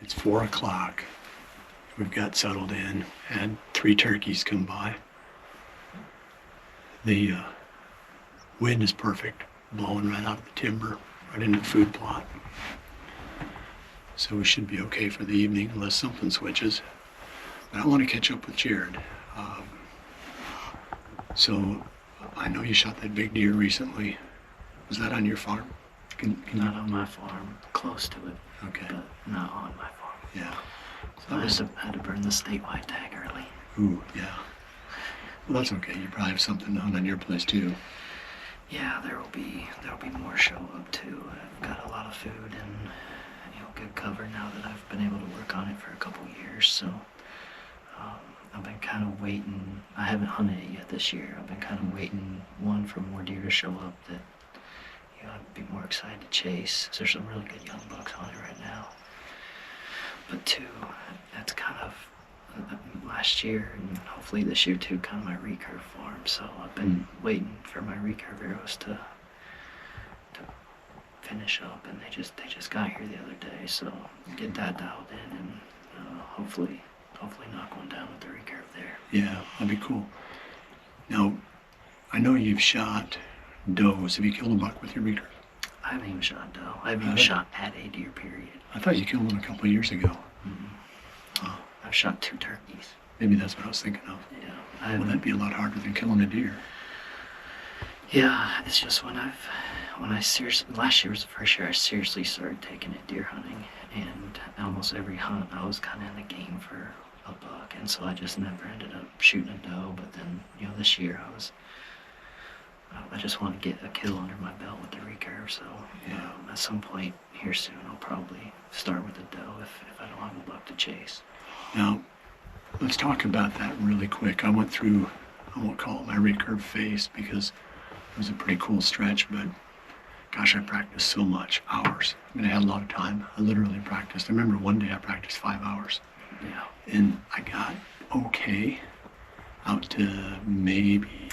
It's 4 o'clock. We've got settled in, had 3 turkeys come by. The wind is perfect, blowing right out of the timber, right into the food plot. So we should be okay for the evening unless something switches. But I want to catch up with Jared. So I know you shot that big deer recently. Was that on your farm? Not on my farm, close to it. Okay. But not on my farm. Yeah. So I had to burn the statewide tag early. Ooh, yeah. Well, that's okay. You probably have something on your place too. Yeah, there'll be more show up too. I've got a lot of food and good cover now that I've been able to work on it for a couple years. So I've been kind of waiting. I haven't hunted it yet this year. I've been kind of waiting, one, for more deer to show up that I'd be more excited to chase. There's some really good young bucks on it right now. But two, that's kind of last year and hopefully this year too, kind of my recurve farm. So I've been waiting for my recurve arrows to finish up, and they just got here the other day. So get that dialed in and hopefully knock one down with the recurve there. Yeah, that'd be cool. Now, I know you've shot does. Have you killed a buck with your recurve? I haven't even shot doe. I haven't even shot at a deer, period. I thought you killed one a couple of years ago. I've shot 2 turkeys. Maybe that's what I was thinking of. Yeah. Well, that'd be a lot harder than killing a deer. Yeah, it's just last year was the first year I seriously started taking it deer hunting, and almost every hunt I was kind of in the game for a buck, and so I just never ended up shooting a doe. But then, this year I just want to get a kill under my belt with the recurve, so at some point here soon I'll probably start with a doe if I don't have a buck to chase. Now, let's talk about that really quick. I went through, I won't call it my recurve phase because it was a pretty cool stretch, but gosh, I practiced so much, hours. I had a lot of time. I literally practiced. I remember one day I practiced 5 hours. Yeah. And I got okay out to maybe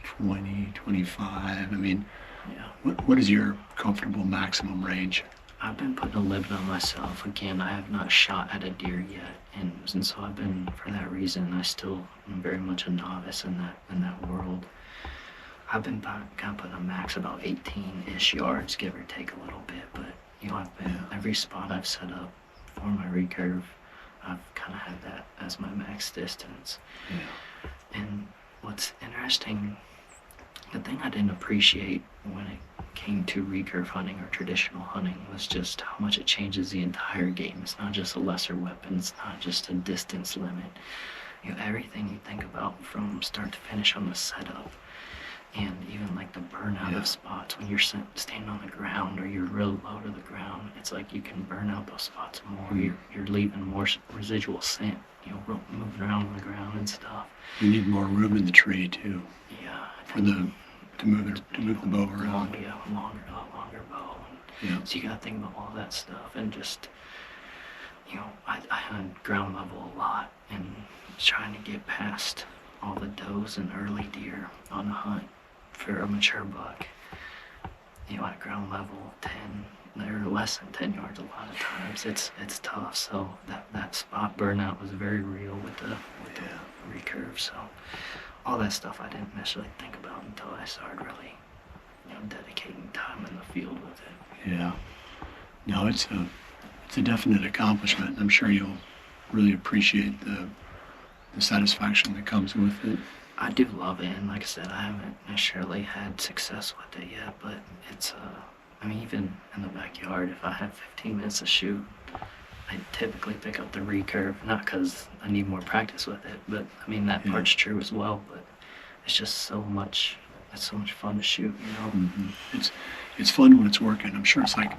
20, 25. What is your comfortable maximum range? I've been putting a limit on myself. Again, I have not shot at a deer yet, and so I've been, for that reason, I still am very much a novice in that world. I've been kind of putting a max about 18-ish yards, give or take a little bit, but every spot I've set up for my recurve, I've kind of had that as my max distance. Yeah. And what's interesting, the thing I didn't appreciate when it came to recurve hunting or traditional hunting was just how much it changes the entire game. It's not just a lesser weapon, it's not just a distance limit. Everything you think about from start to finish on the setup, and even like the burnout of spots when you're standing on the ground or you're real low to the ground. It's like you can burn out those spots more. You're leaving more residual scent, moving around on the ground and stuff. You need more room in the tree too. Yeah. To move the bow around. Longer bow. So you gotta think about all that stuff, and just I hunt ground level a lot, and trying to get past all the does and early deer on a hunt for a mature buck. At ground level 10, they're less than 10 yards a lot of times. It's tough. So that spot burnout was very real with the recurve. So all that stuff I didn't necessarily think about until I started really, dedicating time in the field with it. Yeah. No, it's a definite accomplishment. I'm sure you'll really appreciate the satisfaction that comes with it. I do love it, and like I said, I haven't necessarily had success with it yet, but it's, even in the backyard, if I have 15 minutes to shoot, I typically pick up the recurve, not because I need more practice with it, but that part's true as well, but it's just so much fun to shoot, Mm-hmm. It's fun when it's working. I'm sure it's like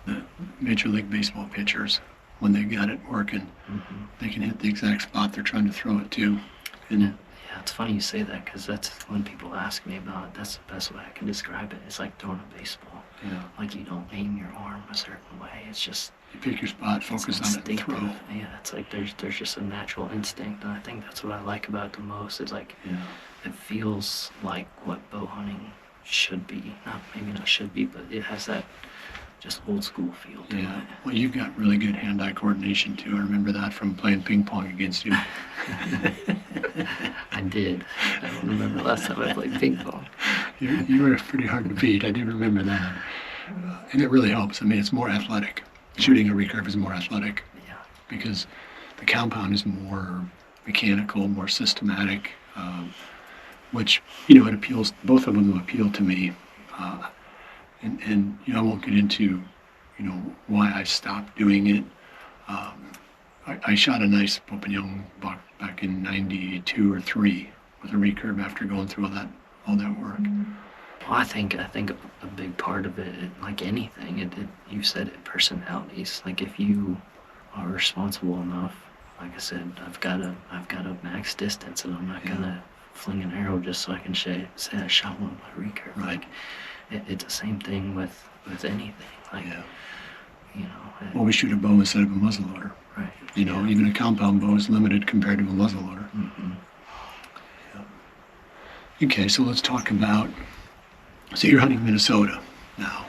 the Major League Baseball pitchers, when they got it working, they can hit the exact spot they're trying to throw it to. And yeah, it's funny you say that, because that's when people ask me about it. That's the best way I can describe it. It's like throwing a baseball. Yeah. Like you don't aim your arm a certain way. It's just you pick your spot, focus on it, and throw. Yeah, it's like there's just a natural instinct, and I think that's what I like about it the most. It's like it feels like what bow hunting should be. Maybe not should be, but it has that just old school feel to Yeah. it. Well, you've got really good hand-eye coordination too. I remember that from playing ping pong against you. I did. I don't remember last time I played ping pong. You were pretty hard to beat. I do remember that. And it really helps. I mean, it's more athletic. Shooting a recurve is more athletic Yeah. because the compound is more mechanical, more systematic, which, it appeals, both of them appeal to me. And I won't get into, why I stopped doing it. I shot a nice Popignon buck back in 92 or 3 with a recurve after going through all that work. Well, I think a big part of it, like anything, you said it, personalities. Like if you are responsible enough, like I said, I've got a max distance, and I'm not gonna fling an arrow just so I can say I shot one with my recurve. Right. Like it's the same thing with anything. Like Well, we shoot a bow instead of a muzzleloader. right. Even a compound bow is limited compared to a muzzleloader. Mm-hmm. Okay, so let's talk about. So you're hunting Minnesota now,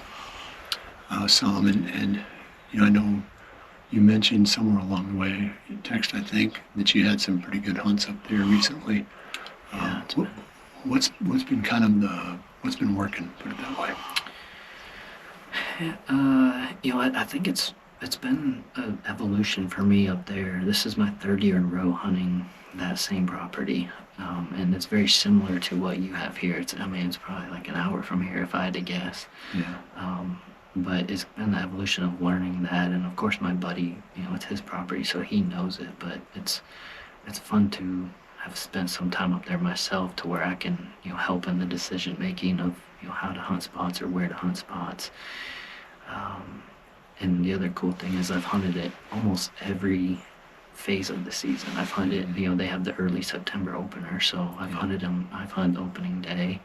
some, and I know you mentioned somewhere along the way, in text I think, that you had some pretty good hunts up there recently. Yeah, What's been kind of what's been working? Put it that way. I think it's been an evolution for me up there. This is my third year in a row hunting that same property, and it's very similar to what you have here. It's probably like an hour from here if I had to guess. Yeah. But it's been the evolution of learning that, and of course my buddy, it's his property, so he knows it. But it's fun to have spent some time up there myself, to where I can help in the decision making of how to hunt spots or where to hunt spots. And the other cool thing is I've hunted it almost every phase of the season. I've hunted, they have the early September opener, so I've hunted them. I've hunted opening day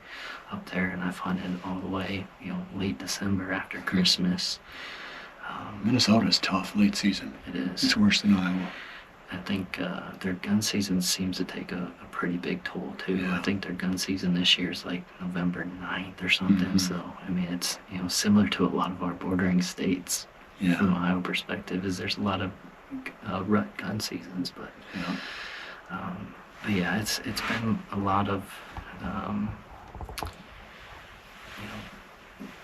up there, and I've hunted all the way, late December after Christmas. Minnesota's tough late season. It is. It's worse than Iowa. I think their gun season seems to take a pretty big toll too. Yeah. I think their gun season this year is like November 9th or something. Mhm. So it's similar to a lot of our bordering states. Yeah. From an Iowa perspective, is there's a lot of rut gun seasons, but Yeah. yeah, it's been a lot of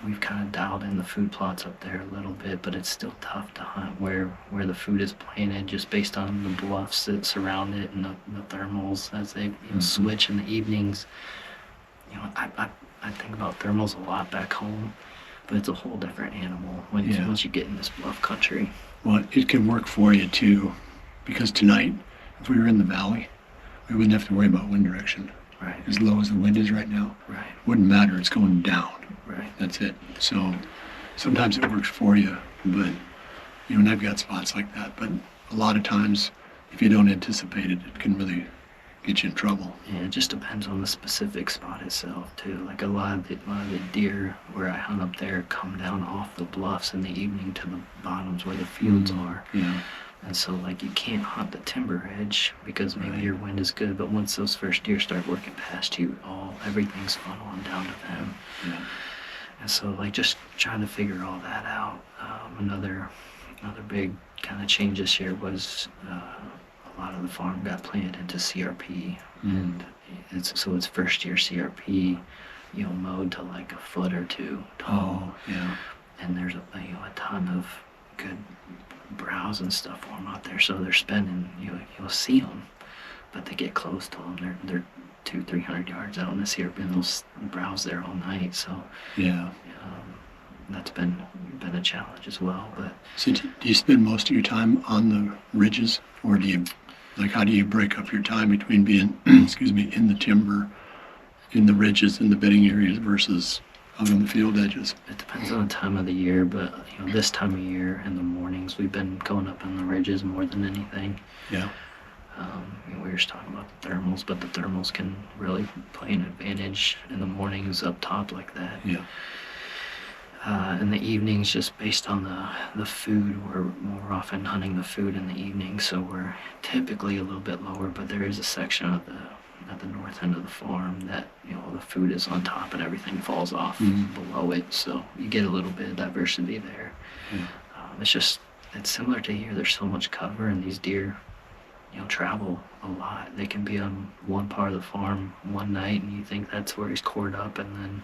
we've kind of dialed in the food plots up there a little bit, but it's still tough to hunt where the food is planted, just based on the bluffs that surround it and the thermals as they switch in the evenings. I think about thermals a lot back home, but it's a whole different animal once you get in this bluff country. Well, it can work for you too, because tonight, if we were in the valley, we wouldn't have to worry about wind direction. Right. As low as the wind is right now, Right. wouldn't matter. It's going down. Right. That's it. So sometimes it works for you, but and I've got spots like that. But a lot of times, if you don't anticipate it, it can really get you in trouble. Yeah, it just depends on the specific spot itself too. Like a lot of the deer where I hunt up there come down off the bluffs in the evening to the bottoms where the fields are. Yeah. And so like you can't hunt the timber edge because maybe Right. your wind is good, but once those first deer start working past you, everything's funneling down to them. Yeah. And so like just trying to figure all that out. Another big kind of change this year was a lot of the farm got planted into CRP, and it's first year CRP, mowed to like a foot or two tall. Oh, yeah. And there's a ton of good browse and stuff for them out there, so they're spending, you'll see them, but they get close to them, they're 200-300 yards out in the CRP, and they'll browse there all night. So Yeah. that's been a challenge as well. But So do you spend most of your time on the ridges, or how do you break up your time between being, in the timber, in the ridges, in the bedding areas versus out on the field edges? it depends on the time of the year, but this time of year in the mornings we've been going up on the ridges more than anything. Yeah. We were just talking about the thermals, but the thermals can really play an advantage in the mornings up top like that. Yeah. In the evenings, just based on the food, we're more often hunting the food in the evening, so we're typically a little bit lower, but there is a section of at the north end of the farm that, you know, the food is on top and everything falls off below it. So you get a little bit of diversity there. Yeah. It's similar to here. There's so much cover, and these deer, you know, travel a lot. They can be on one part of the farm one night, and you think that's where he's cored up, and then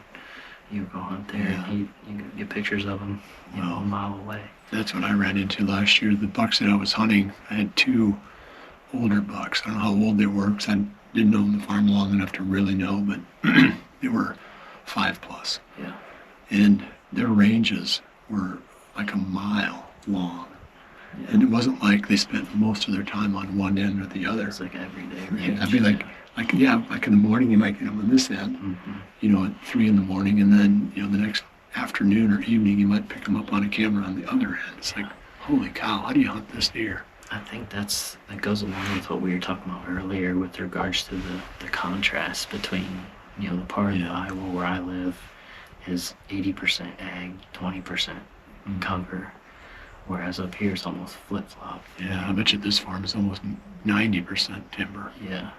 you go hunt there, and you get pictures of him, you know, a mile away. That's what I ran into last year. The bucks that I was hunting, I had 2 older bucks. I don't know how old they were because I didn't own the farm long enough to really know, but they were 5+. Yeah. And their ranges were like a mile long. Yeah. And it wasn't like they spent most of their time on one end or the other. It's like every day. Right? I'd be like in the morning you might get them on this end, you know, at 3 in the morning, and then, you know, the next afternoon or evening you might pick them up on a camera on the other end. It's like, holy cow, how do you hunt this deer? I think that goes along with what we were talking about earlier with regards to the contrast between, you know, the part of Iowa where I live is 80% ag, 20% cover, whereas up here it's almost flip-flop. Yeah, I bet you this farm is almost 90% timber. Yeah.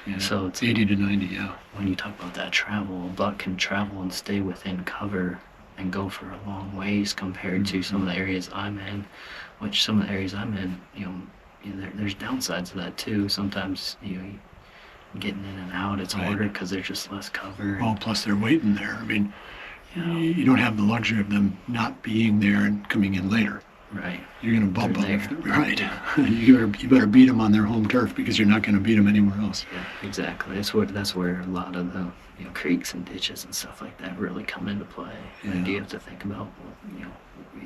Yeah. So it's 80 to 90, yeah. When you talk about that travel, a buck can travel and stay within cover and go for a long ways compared to some of the areas I'm in, which some of the areas I'm in, you know, there's downsides to that too. Sometimes, you know, getting in and out, it's harder because there's just less cover. Well, plus they're waiting there. I mean, you don't have the luxury of them not being there and coming in later. Right. You're going to bump them. Right. You better beat them on their home turf because you're not going to beat them anywhere else. Yeah, exactly. That's where a lot of the, you know, creeks and ditches and stuff like that really come into play. Yeah. And you have to think about, you know,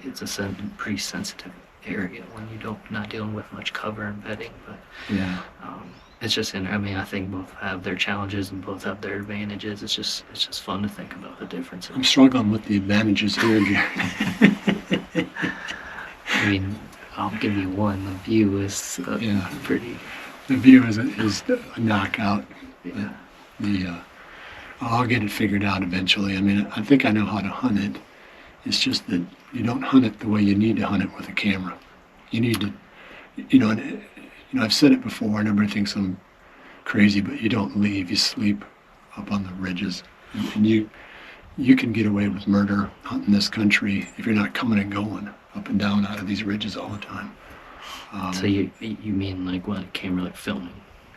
it's a pretty sensitive area when you're not dealing with much cover and bedding. But it's just, I mean, I think both have their challenges and both have their advantages. It's just fun to think about the differences. I'm struggling with the advantages here, Jerry. I mean, I'll give you one. The view is pretty. The view is a knockout. Yeah. I'll get it figured out eventually. I mean, I think I know how to hunt it. It's just that you don't hunt it the way you need to hunt it with a camera. You need to, you know, I've said it before, and everybody thinks I'm crazy, but you don't leave. You sleep up on the ridges, and you can get away with murder hunting this country if you're not coming and going up and down out of these ridges all the time. So you mean like what, a camera, like filming?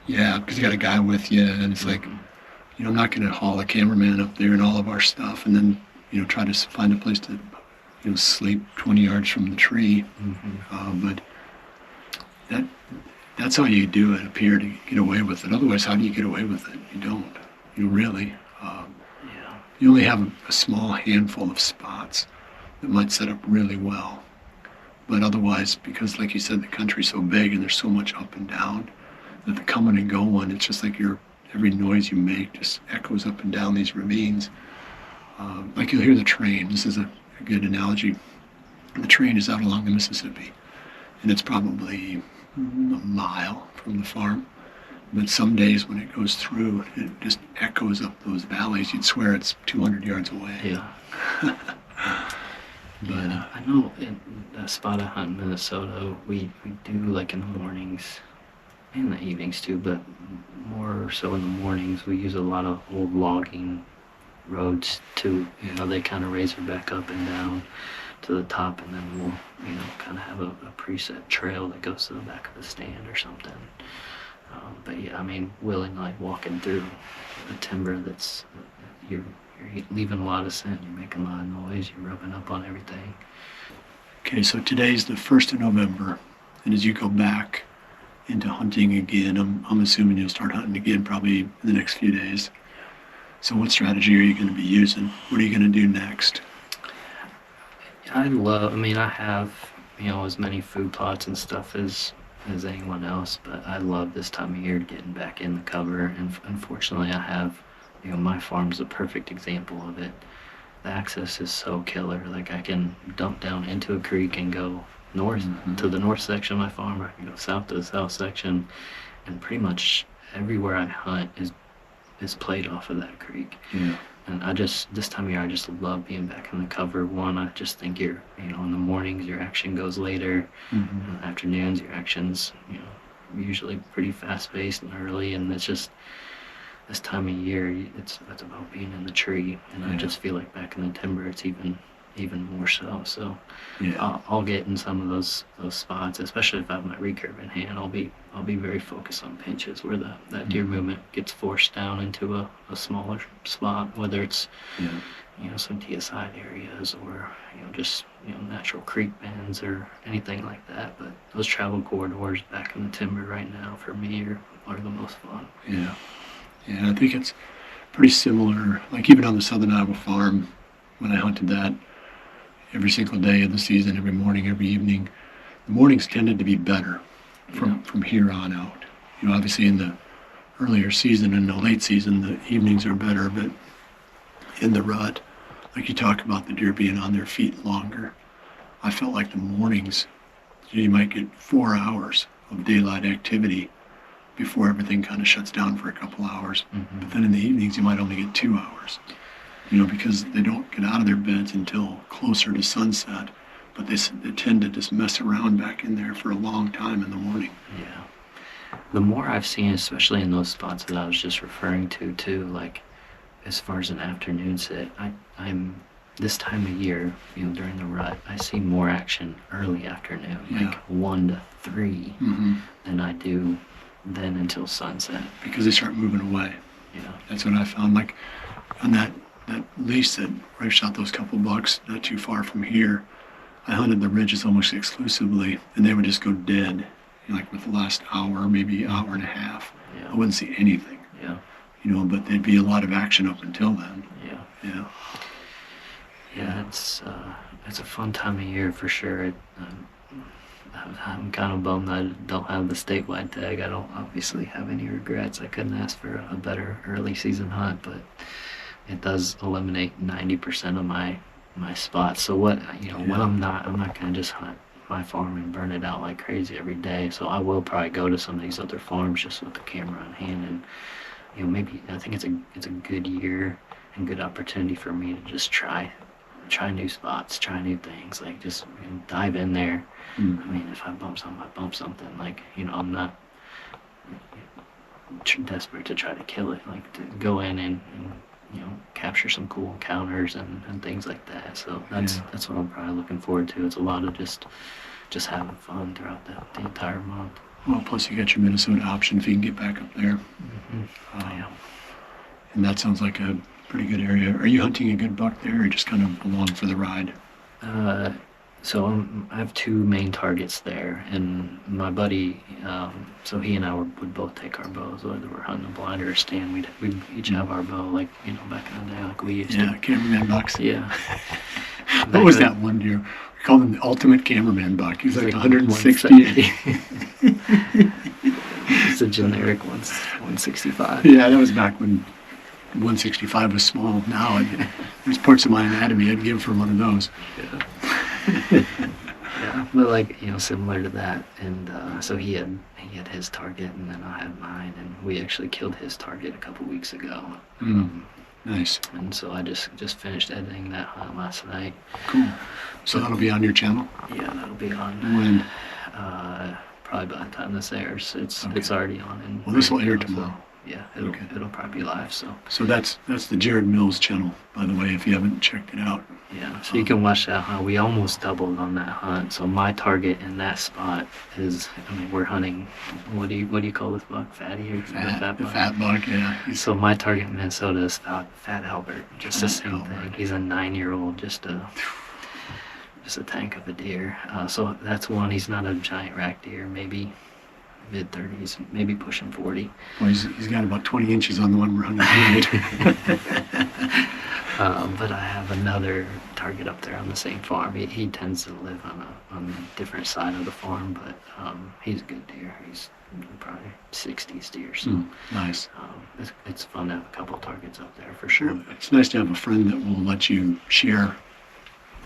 Yeah, because you got a guy with you, and it's like, you know, I'm not going to haul a cameraman up there and all of our stuff, and then, you know, try to find a place to, you know, sleep 20 yards from the tree. But that's how you do it up here to get away with it. Otherwise, how do you get away with it? You don't. You really. You only have a small handful of spots that might set up really well. But otherwise, because like you said, the country's so big and there's so much up and down, that the coming and going, it's just like every noise you make just echoes up and down these ravines. Like you'll hear the train. This is a good analogy. The train is out along the Mississippi, and it's probably a mile from the farm. But some days when it goes through, it just echoes up those valleys. You'd swear it's 200 yards away. Yeah. But I know in a spot I hunt in Minnesota, we do like in the mornings, and the evenings too, but more so in the mornings, we use a lot of old logging roads to, you know, they kind of raise her back up and down to the top, and then we'll, you know, kind of have a preset trail that goes to the back of the stand or something. But yeah, I mean, like walking through the timber that's, you're leaving a lot of scent, you're making a lot of noise, you're rubbing up on everything. okay, so today's the 1st of November, and as you go back into hunting again, I'm assuming you'll start hunting again probably in the next few days. So what strategy are you going to be using? What are you going to do next? I have, you know, as many food plots and stuff as anyone else, but I love this time of year getting back in the cover, and unfortunately I have, you know, my farm's a perfect example of it. The access is so killer. Like I can dump down into a creek and go north to the north section of my farm, or I can go south to the south section, and pretty much everywhere I hunt is played off of that creek. Yeah. And this time of year, I just love being back in the cover. One, I just think in the mornings, your action goes later. In the afternoons, your action's, you know, usually pretty fast-paced and early. And it's just, this time of year, it's about being in the tree, and I Yeah. just feel like back in the timber, it's even more so. So Yeah. I'll get in some of those spots, especially if I have my recurve in hand. I'll be very focused on pinches where that deer movement gets forced down into a smaller spot, whether it's Yeah. some TSI areas or just natural creek bends or anything like that. But those travel corridors back in the timber right now for me are the most fun. Yeah. Yeah. I think it's pretty similar. Like even on the Southern Iowa farm, when I hunted that every single day of the season, every morning, every evening, the mornings tended to be better from here on out. Obviously in the earlier season and the late season, the evenings are better, but in the rut, like you talk about the deer being on their feet longer, I felt like the mornings, you might get 4 hours of daylight activity before everything kind of shuts down for a couple hours. Mm-hmm. But then in the evenings, you might only get 2 hours, because they don't get out of their beds until closer to sunset. But they tend to just mess around back in there for a long time in the morning. Yeah. The more I've seen, especially in those spots that I was just referring to, too, like as far as an afternoon sit, I'm this time of year, during the rut, I see more action early afternoon, like 1 to 3, than I do then until sunset. Because they start moving away. Yeah. That's what I found. Like on that lease where I shot those couple bucks not too far from here, I hunted the ridges almost exclusively, and they would just go dead, like with the last hour, maybe hour and a half. Yeah. I wouldn't see anything. Yeah. But there'd be a lot of action up until then. Yeah. Yeah. Yeah, it's a fun time of year for sure. I'm kind of bummed I don't have the statewide tag. I don't obviously have any regrets. I couldn't ask for a better early season hunt, but it does eliminate 90% of my spots. So when I'm not gonna just hunt my farm and burn it out like crazy every day. So I will probably go to some of these other farms just with the camera on hand, and maybe I think it's a good year and good opportunity for me to just try new spots, try new things, like just dive in there. I mean, if I bump something, I bump something. Like, I'm not desperate to try to kill it. Like to go in and capture some cool encounters and things like that. So that's what I'm probably looking forward to. It's a lot of just having fun throughout the entire month. Well, plus you got your Minnesota option if you can get back up there. Yeah. And that sounds like a pretty good area. Are you hunting a good buck there, or just kind of along for the ride? So I have 2 main targets there, and my buddy, so he and I would both take our bows, whether we're hunting a blind or a stand. We'd each have our bow, like back in the day, like we used to. Yeah, cameraman bucks. Yeah. What was that one deer? We called him the ultimate cameraman buck. He was like 160. 160. It's a generic 165. Yeah, that was back when 165 was small. Now there's parts of my anatomy I'd give for one of those. Yeah. Yeah, but like similar to that, and so he had his target, and then I had mine, and we actually killed his target a couple weeks ago. Nice. And so I just finished editing that hunt last night. Cool. So that'll be on your channel? Yeah, that'll be on. When? Probably by the time this airs, it's already on. And well, this will air tomorrow. Yeah, it'll probably be live. So that's the Jared Mills channel, by the way, if you haven't checked it out. Yeah, so you can watch that hunt. We almost doubled on that hunt. So my target in that spot is, we're hunting. What do you call this buck? Fatty or fat buck? Fat buck, yeah. So my target in Minnesota is Fat Albert. Just the same thing. He's a 9-year-old, just a tank of a deer. So that's one. He's not a giant rack deer. Maybe mid-30s, maybe pushing 40. Well, he's got about 20 inches on the one we're hunting tonight. But I have another target up there on the same farm. He tends to live on a different side of the farm, but he's a good deer. He's probably 60s deer. So nice. It's fun to have a couple targets up there for sure. Well, it's nice to have a friend that will let you share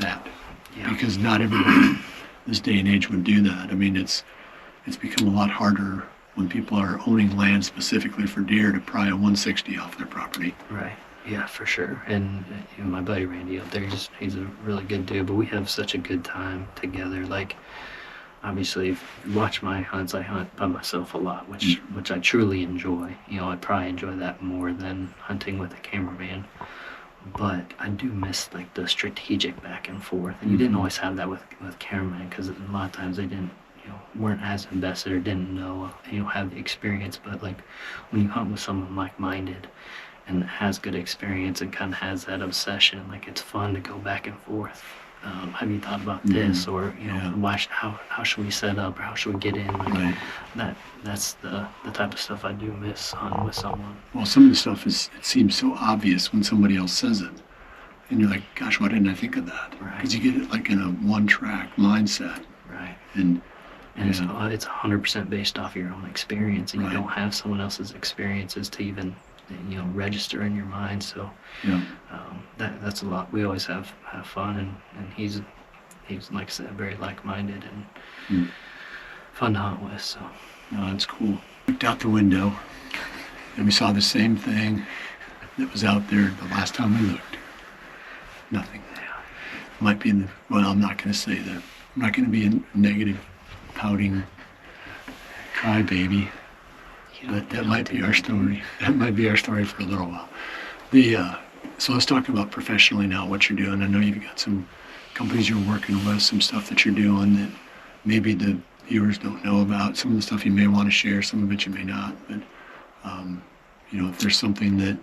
that. Yeah. Because not everybody this day and age would do that. It's become a lot harder when people are owning land specifically for deer to pry a 160 off their property. Right. Yeah, for sure. And my buddy Randy up there, he's a really good dude. But we have such a good time together. Like obviously, if you watch my hunts, I hunt by myself a lot, which I truly enjoy. You know, I probably enjoy that more than hunting with a cameraman. But I do miss like the strategic back and forth, and you didn't always have that with cameramen, because a lot of times they didn't, you know, weren't as invested or didn't know, you know, have the experience. But like when you hunt with someone like-minded and has good experience and kind of has that obsession, like it's fun to go back and forth. Have you thought about this, or you know, how should we set up, or how should we get in? Like that's the type of stuff I do miss hunting with someone. Well, some of the stuff it seems so obvious when somebody else says it, and you're like, gosh, why didn't I think of that? Right. Because you get it like in a one-track mindset. Right. And it's 100% based off your own experience, and you Right. don't have someone else's experiences to even, you know, register in your mind. So yeah. that's a lot. We always have fun, and he's like I said, very like-minded and fun to hunt with. So No, that's cool. Looked out the window, and we saw the same thing that was out there the last time we looked. Nothing. Might be in the, well, I'm not going to say that. I'm not going to be a negative, pouting crybaby. But that might be our story. That might be our story for a little while. So let's talk about professionally now, what you're doing. I know you've got some companies you're working with, some stuff that you're doing that maybe the viewers don't know about. Some of the stuff you may want to share, some of it you may not. But, you know, if there's something that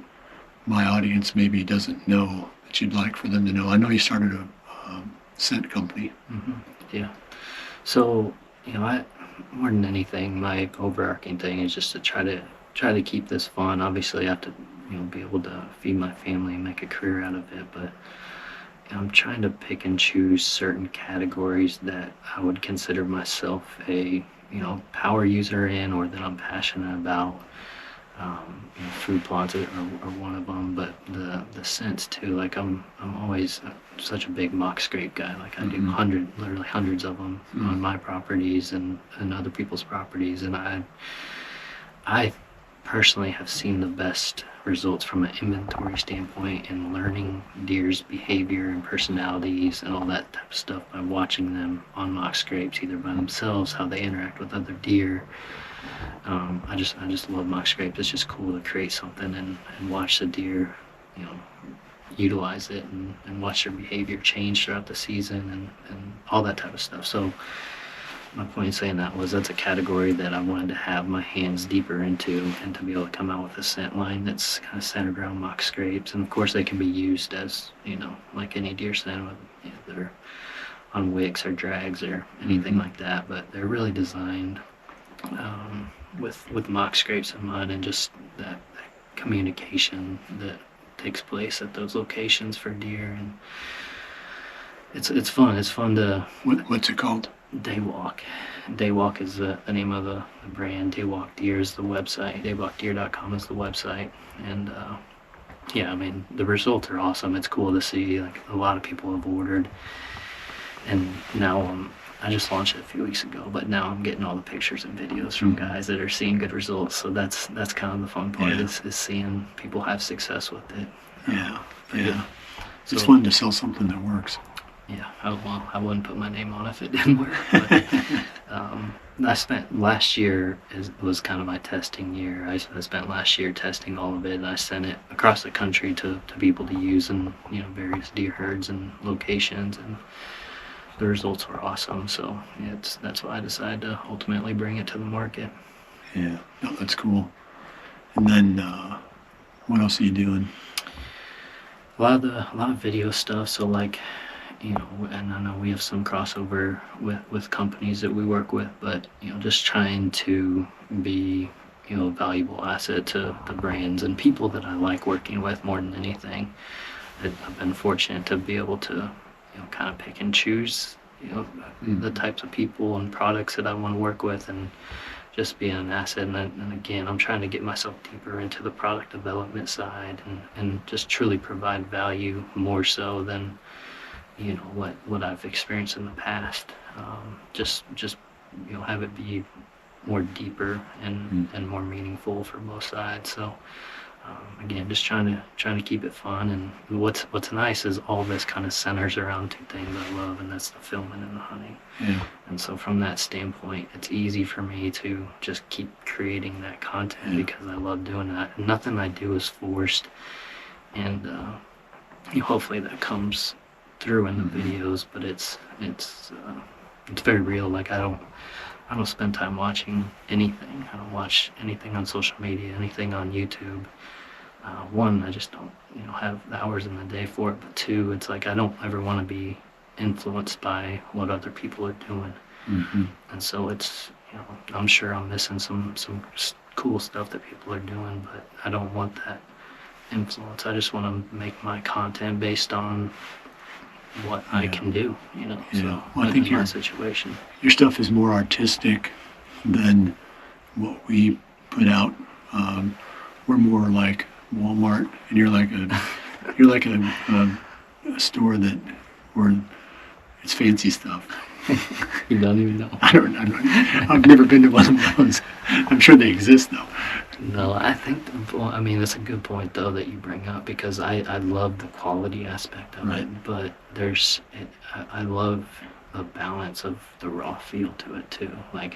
my audience maybe doesn't know that you'd like for them to know. I know you started a scent company. Yeah. So, you know, more than anything, my overarching thing is just to try to keep this fun. Obviously, I have to, you know, be able to feed my family and make a career out of it. But you know, I'm trying to pick and choose certain categories that I would consider myself a, you know, power user in, or that I'm passionate about. You know, food plots are one of them, but the scents too. Like I'm always such a big mock scrape guy. Like I do literally hundreds of them on my properties and other people's properties, and I personally have seen the best results from an inventory standpoint in learning deer's behavior and personalities and all that type of stuff by watching them on mock scrapes, either by themselves, how they interact with other deer. I just love mock scrapes. It's just cool to create something and watch the deer, you know, utilize it and watch their behavior change throughout the season and all that type of stuff. So my point in saying that was that's a category that I wanted to have my hands deeper into, and to be able to come out with a scent line that's kind of centered around mock scrapes. And of course they can be used as, you know, like any deer scent, whether on wicks or drags or anything like that, but they're really designed with mock scrapes in mind, and just that communication that takes place at those locations for deer. And it's fun. It's fun to... What's it called? Daywalk. Daywalk is the name of the brand. Daywalk Deer is the website. Daywalkdeer.com is the website. And yeah, I mean, the results are awesome. It's cool to see. Like, a lot of people have ordered, and now I just launched it a few weeks ago, but now I'm getting all the pictures and videos from guys that are seeing good results. So that's kind of the fun part, is seeing people have success with it. Yeah. So, It's fun to sell something that works. Yeah, I wouldn't put my name on it if it didn't work. But I spent last year was kind of my testing year. I spent last year testing all of it, and I sent it across the country to people to use in, you know, various deer herds and locations, and the results were awesome. So yeah, that's why I decided to ultimately bring it to the market. Yeah, no, that's cool. And then what else are you doing? A lot of video stuff. So like, you know, and I know we have some crossover with companies that we work with, but you know, just trying to be, you know, a valuable asset to the brands and people that I like working with more than anything. I've been fortunate to be able to, you know, kind of pick and choose, you know, the types of people and products that I want to work with, and just being an asset. And again, I'm trying to get myself deeper into the product development side and just truly provide value more so than, you know, what I've experienced in the past. Just you know, have it be more deeper and more meaningful for both sides. So Again, just trying to keep it fun. And what's nice is all this kind of centers around two things I love, and that's the filming and the hunting. Yeah. And so from that standpoint, it's easy for me to just keep creating that content because I love doing that. And nothing I do is forced, and hopefully that comes through in the videos. But it's very real. Like I don't spend time watching anything. I don't watch anything on social media, anything on YouTube. One, I just don't, have the hours in the day for it. But two, it's like I don't ever want to be influenced by what other people are doing. Mm-hmm. And so it's, I'm sure I'm missing some cool stuff that people are doing, but I don't want that influence. I just want to make my content based on what I can do, Yeah. So Well, I think my situation. Your stuff is more artistic than what we put out. We're more like Walmart, and you're like a store that where it's fancy stuff. You don't even know. I've never been to one of those. I'm sure they exist though. No, I think, that's a good point though that you bring up, because I love the quality aspect of it, but I love the balance of the raw feel to it too. Like,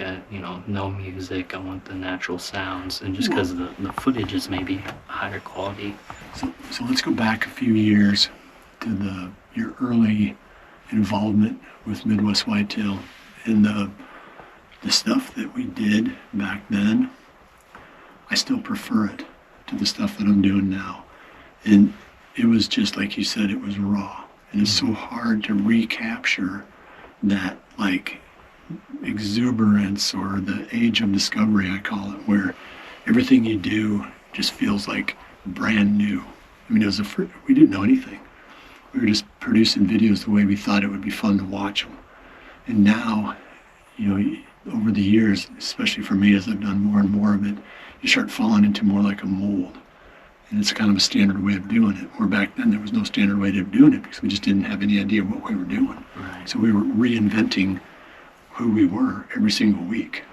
no music, I want the natural sounds, and just because the footage is maybe higher quality. So let's go back a few years to your early involvement with Midwest Whitetail and the stuff that we did back then. I still prefer it to the stuff that I'm doing now. And it was just like you said, it was raw. And it's so hard to recapture that like exuberance, or the age of discovery, I call it, where everything you do just feels like brand new. I mean, we didn't know anything. We were just producing videos the way we thought it would be fun to watch them. And now, over the years, especially for me, as I've done more and more of it, you start falling into more like a mold. And it's kind of a standard way of doing it. Where back then there was no standard way of doing it because we just didn't have any idea what we were doing. Right. So we were reinventing who we were every single week.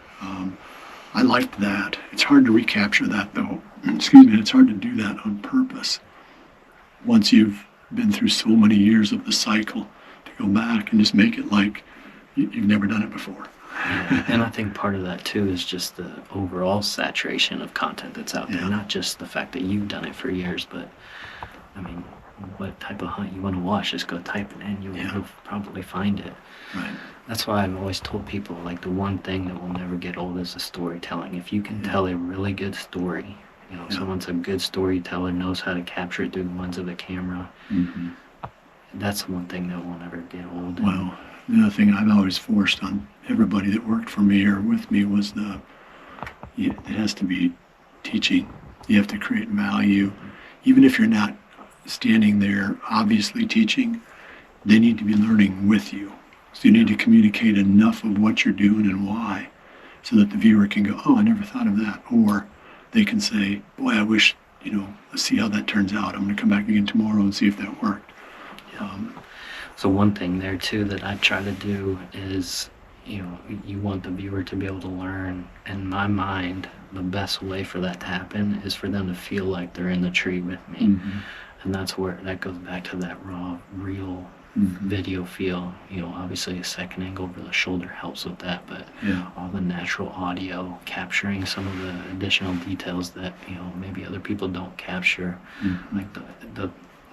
I liked that. It's hard to recapture that though. Excuse me, it's hard to do that on purpose. Once you've been through so many years of the cycle, to go back and just make it like you've never done it before. Yeah, and I think part of that too is just the overall saturation of content that's out there. Not just the fact that you've done it for years, but I mean, what type of hunt you want to watch, just go type it in, you'll probably find it. Right. That's why I've always told people, like, the one thing that will never get old is the storytelling. If you can tell a really good story, someone's a good storyteller, knows how to capture it through the lens of the camera, that's the one thing that will never get old. Well, the other thing I've always forced on everybody that worked for me or with me was it has to be teaching. You have to create value. Even if you're not standing there obviously teaching, they need to be learning with you. So you need to communicate enough of what you're doing and why, so that the viewer can go, oh, I never thought of that. Or they can say, boy, I wish, let's see how that turns out. I'm going to come back again tomorrow and see if that worked. So one thing there too that I try to do is, you want the viewer to be able to learn. In my mind, the best way for that to happen is for them to feel like they're in the tree with me. And that's where that goes back to that raw, real video feel. Obviously a second angle over the shoulder helps with that, but all the natural audio, capturing some of the additional details that, maybe other people don't capture. Like the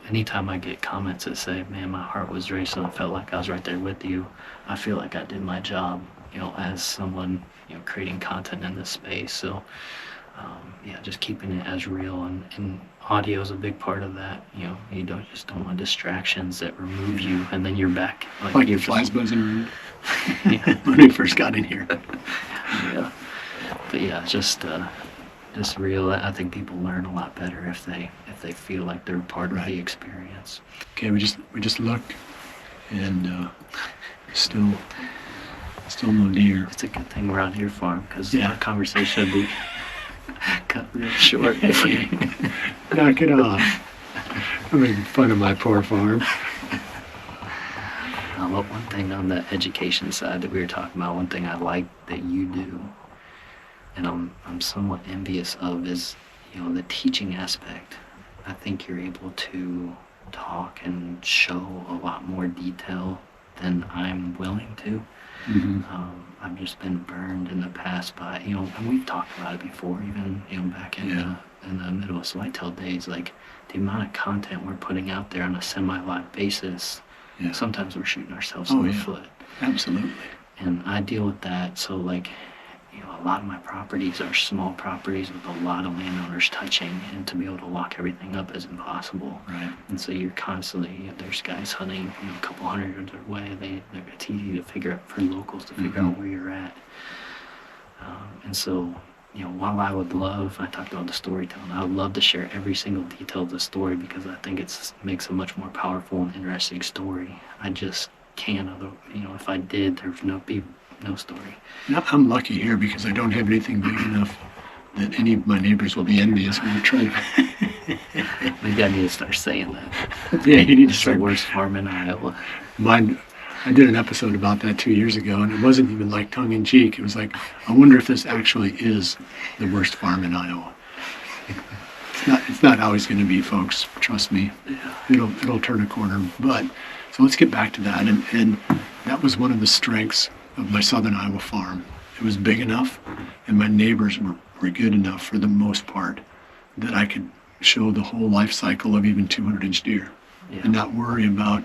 anytime I get comments that say, man, my heart was racing, I felt like I was right there with you, I feel like I did my job, as someone, creating content in this space. So, just keeping it as real, and audio is a big part of that. You don't want distractions that remove you, and then you're back. Like your flies buzzing around when we first got in here. But just real. I think people learn a lot better if they feel like they're part of the experience. Okay, we just looked, and still no deer. It's a good thing we're on your farm, because our conversation would be cut real short. Knock it off. I'm making fun of my poor farm. But one thing on the education side that we were talking about, one thing I like that you do, and I'm somewhat envious of, is the teaching aspect, I think you're able to talk and show a lot more detail than I'm willing to. Hmm. I've just been burned in the past by, and we've talked about it before, even, back in Yeah. the middle of Whitetail days, like the amount of content we're putting out there on a semi-live basis, Yeah. sometimes we're shooting ourselves Oh, in the yeah. foot. Absolutely. And I deal with that. So, like, a lot of my properties are small properties with a lot of landowners touching, and to be able to lock everything up is impossible. Right. And so you're constantly, there's guys hunting, a couple hundred yards away. It's easy to figure out for locals to figure out where you're at. And so, while I talked about the storytelling, I would love to share every single detail of the story because I think it makes a much more powerful and interesting story. I just can't, if I did, there's no story. And I'm lucky here because I don't have anything big enough that any of my neighbors will be envious when we try to. Maybe I need to start saying that. Yeah, you need to It's the start. worst farm in Iowa. Mine, I did an episode about that 2 years ago, and it wasn't even like tongue in cheek. It was like, I wonder if this actually is the worst farm in Iowa. It's not always going to be, folks. Trust me. Yeah. It'll turn a corner. But so let's get back to that, and that was one of the strengths of my southern Iowa farm. It was big enough, and my neighbors were good enough for the most part that I could show the whole life cycle of even 200-inch deer, Yeah. and not worry about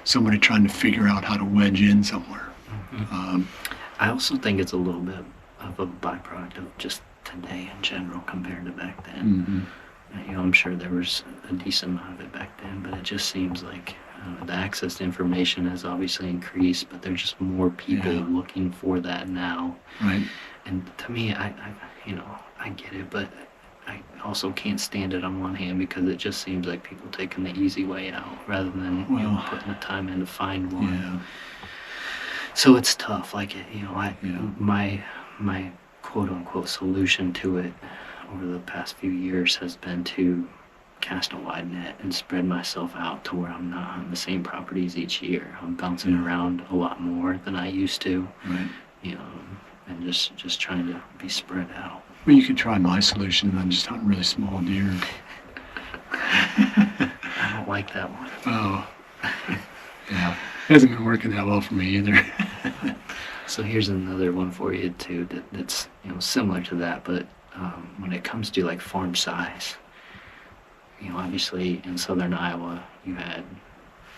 somebody trying to figure out how to wedge in somewhere. I also think it's a little bit of a byproduct of just today in general compared to back then. I'm sure there was a decent amount of it back then, but it just seems like the access to information has obviously increased, but there's just more people Yeah. looking for that now. Right. And to me, I get it, but I also can't stand it on one hand because it just seems like people taking the easy way out rather than Well, putting the time in to find one. Yeah. So it's tough. Like, Yeah. my quote unquote solution to it over the past few years has been to cast a wide net and spread myself out to where I'm not on the same properties each year. I'm bouncing Yeah. around a lot more than I used to, Right. and just trying to be spread out. Well, you could try my solution and then just hunt really small deer. I don't like that one. Oh. Yeah. Hasn't been working that well for me either. So here's another one for you too that's similar to that, but when it comes to like farm size, obviously in southern Iowa you had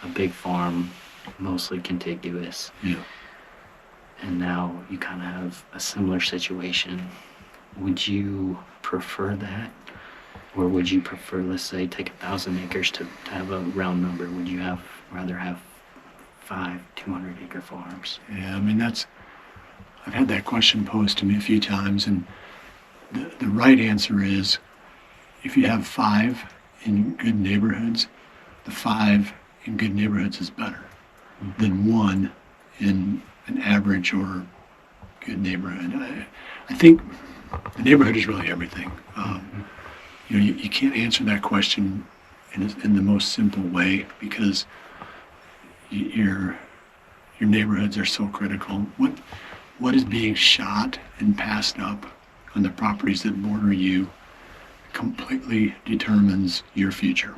a big farm, mostly contiguous, Yeah. and now you kind of have a similar situation. Would you prefer that, or would you prefer, let's say, take 1,000 acres to have a round number? Would you rather have 5 200-acre farms? Yeah, I mean, I've had that question posed to me a few times, and the right answer is if you have 5 in good neighborhoods, the 5 in good neighborhoods is better than 1 in an average or good neighborhood. I think the neighborhood is really everything. You can't answer that question in the most simple way because your neighborhoods are so critical. What is being shot and passed up on the properties that border you completely determines your future.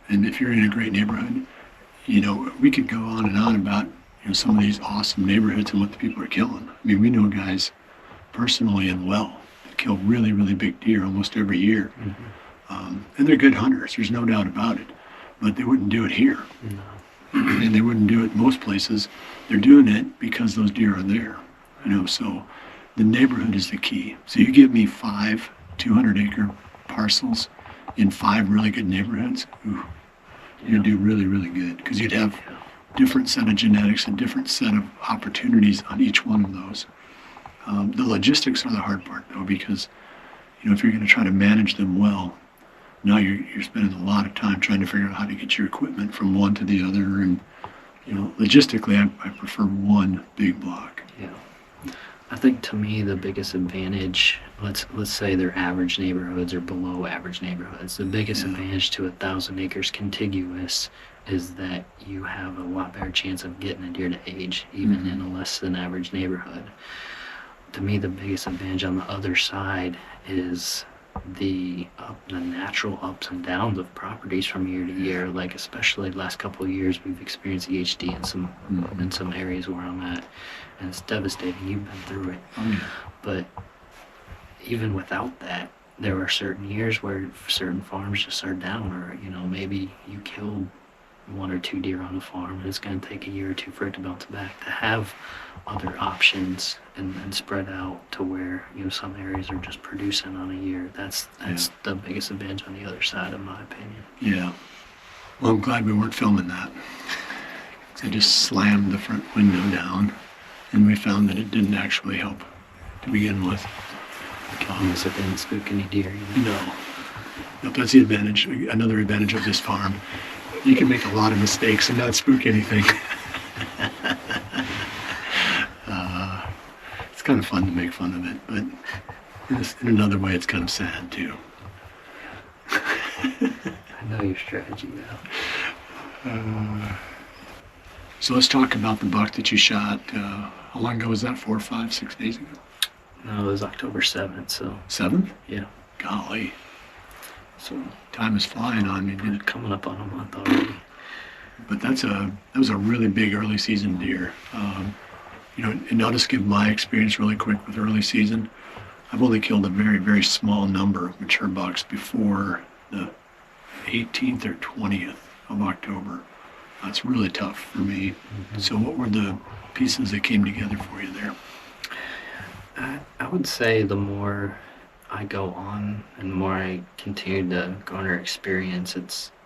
And if you're in a great neighborhood, we could go on and on about some of these awesome neighborhoods and what the people are killing. I mean, we know guys personally and well that kill really, really big deer almost every year. And they're good hunters, there's no doubt about it. But they wouldn't do it here. No. And they wouldn't do it most places. They're doing it because those deer are there. So the neighborhood is the key. So you give me 5 200-acre parcels in 5 really good neighborhoods, you'd do really, really good because you'd have different set of genetics and different set of opportunities on each one of those. The logistics are the hard part though, because if you're going to try to manage them well, now you're spending a lot of time trying to figure out how to get your equipment from one to the other, and logistically I prefer one big block. Yeah. I think to me the biggest advantage, let's say they're average neighborhoods or below average neighborhoods, the biggest advantage to 1,000 acres contiguous is that you have a lot better chance of getting a deer to age, even in a less than average neighborhood. To me, the biggest advantage on the other side is the natural ups and downs of properties from year to year. Like especially the last couple of years, we've experienced EHD in some areas where I'm at, and it's devastating. You've been through it, but even without that, there are certain years where certain farms just are down, or maybe you killed 1 or 2 deer on a farm, and it's going to take a year or two for it to bounce back. To have other options and spread out to where some areas are just producing on a year, that's the biggest advantage on the other side, in my opinion. Yeah. Well, I'm glad we weren't filming that. I just slammed the front window down, and we found that it didn't actually help to begin with. Because it didn't spook any deer either. No, that's the advantage. Another advantage of this farm. You can make a lot of mistakes and not spook anything. It's kind of fun to make fun of it, but in another way, it's kind of sad too. I know your strategy now. So let's talk about the buck that you shot. How long ago was that? 4, 5, 6 days ago? No, it was October 7th, so... 7th? Yeah. Golly. So time is flying on me, didn't it? Coming up on a month already. But that was a really big early season deer. And I'll just give my experience really quick with early season. I've only killed a very, very small number of mature bucks before the 18th or 20th of October. That's really tough for me. Mm-hmm. So what were the pieces that came together for you there? I would say the more I go on and the more I continue to garner experience,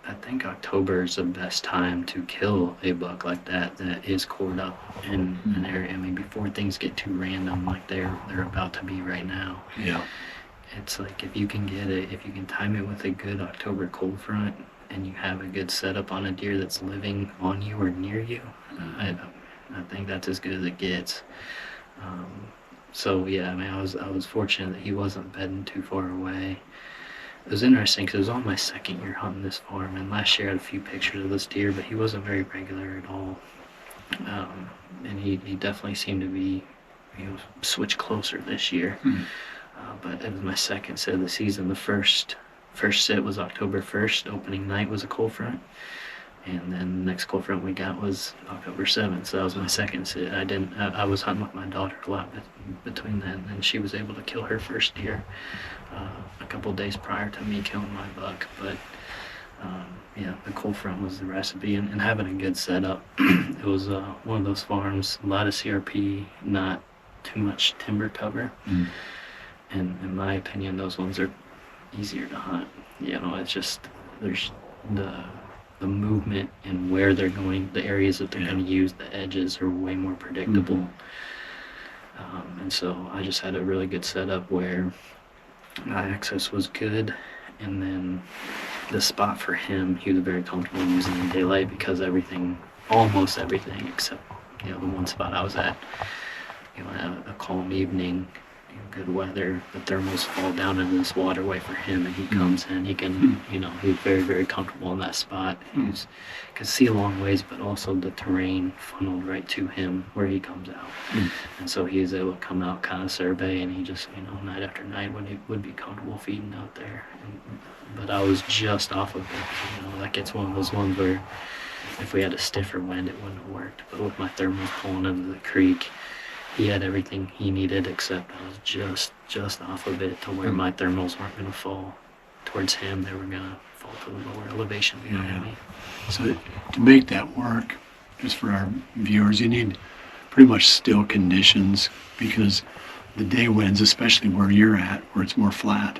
I think October is the best time to kill a buck like that is cored up in an area. I mean, before things get too random like they're about to be right now. Yeah. It's like if you can time it with a good October cold front and you have a good setup on a deer that's living on you or near you, I think that's as good as it gets. So yeah, I mean, I was fortunate that he wasn't bedding too far away. It was interesting because it was on my second year hunting this farm, and last year I had a few pictures of this deer, but he wasn't very regular at all. And he definitely seemed to be, switched closer this year. But it was my second sit of the season. The first sit was October 1st. Opening night was a cold front. And then the next cold front we got was October 7th, so that was my second sit. I was hunting with my daughter a lot between then, and she was able to kill her first deer a couple days prior to me killing my buck. But the cold front was the recipe, and having a good setup. It was one of those farms, a lot of CRP, not too much timber cover. And in my opinion, those ones are easier to hunt. It's just, there's the movement and where they're going, the areas that they're going to use, the edges are way more predictable. And so I just had a really good setup where my access was good, and then the spot for him, he was very comfortable using in daylight because almost everything except the one spot I was at, a calm evening, good weather, the thermals fall down into this waterway for him, and he comes in, he can, he's very, very comfortable in that spot. He can see a long ways, but also the terrain funneled right to him where he comes out. And so he was able to come out, kind of survey, and he just, night after night would be comfortable feeding out there. But I was just off of it, like it's one of those ones where if we had a stiffer wind, it wouldn't have worked. But with my thermals pulling into the creek, he had everything he needed, except I was just off of it to where my thermals weren't going to fall towards him. They were going to fall to the lower elevation behind me. So to make that work, just for our viewers, you need pretty much still conditions, because the day winds, especially where you're at, where it's more flat,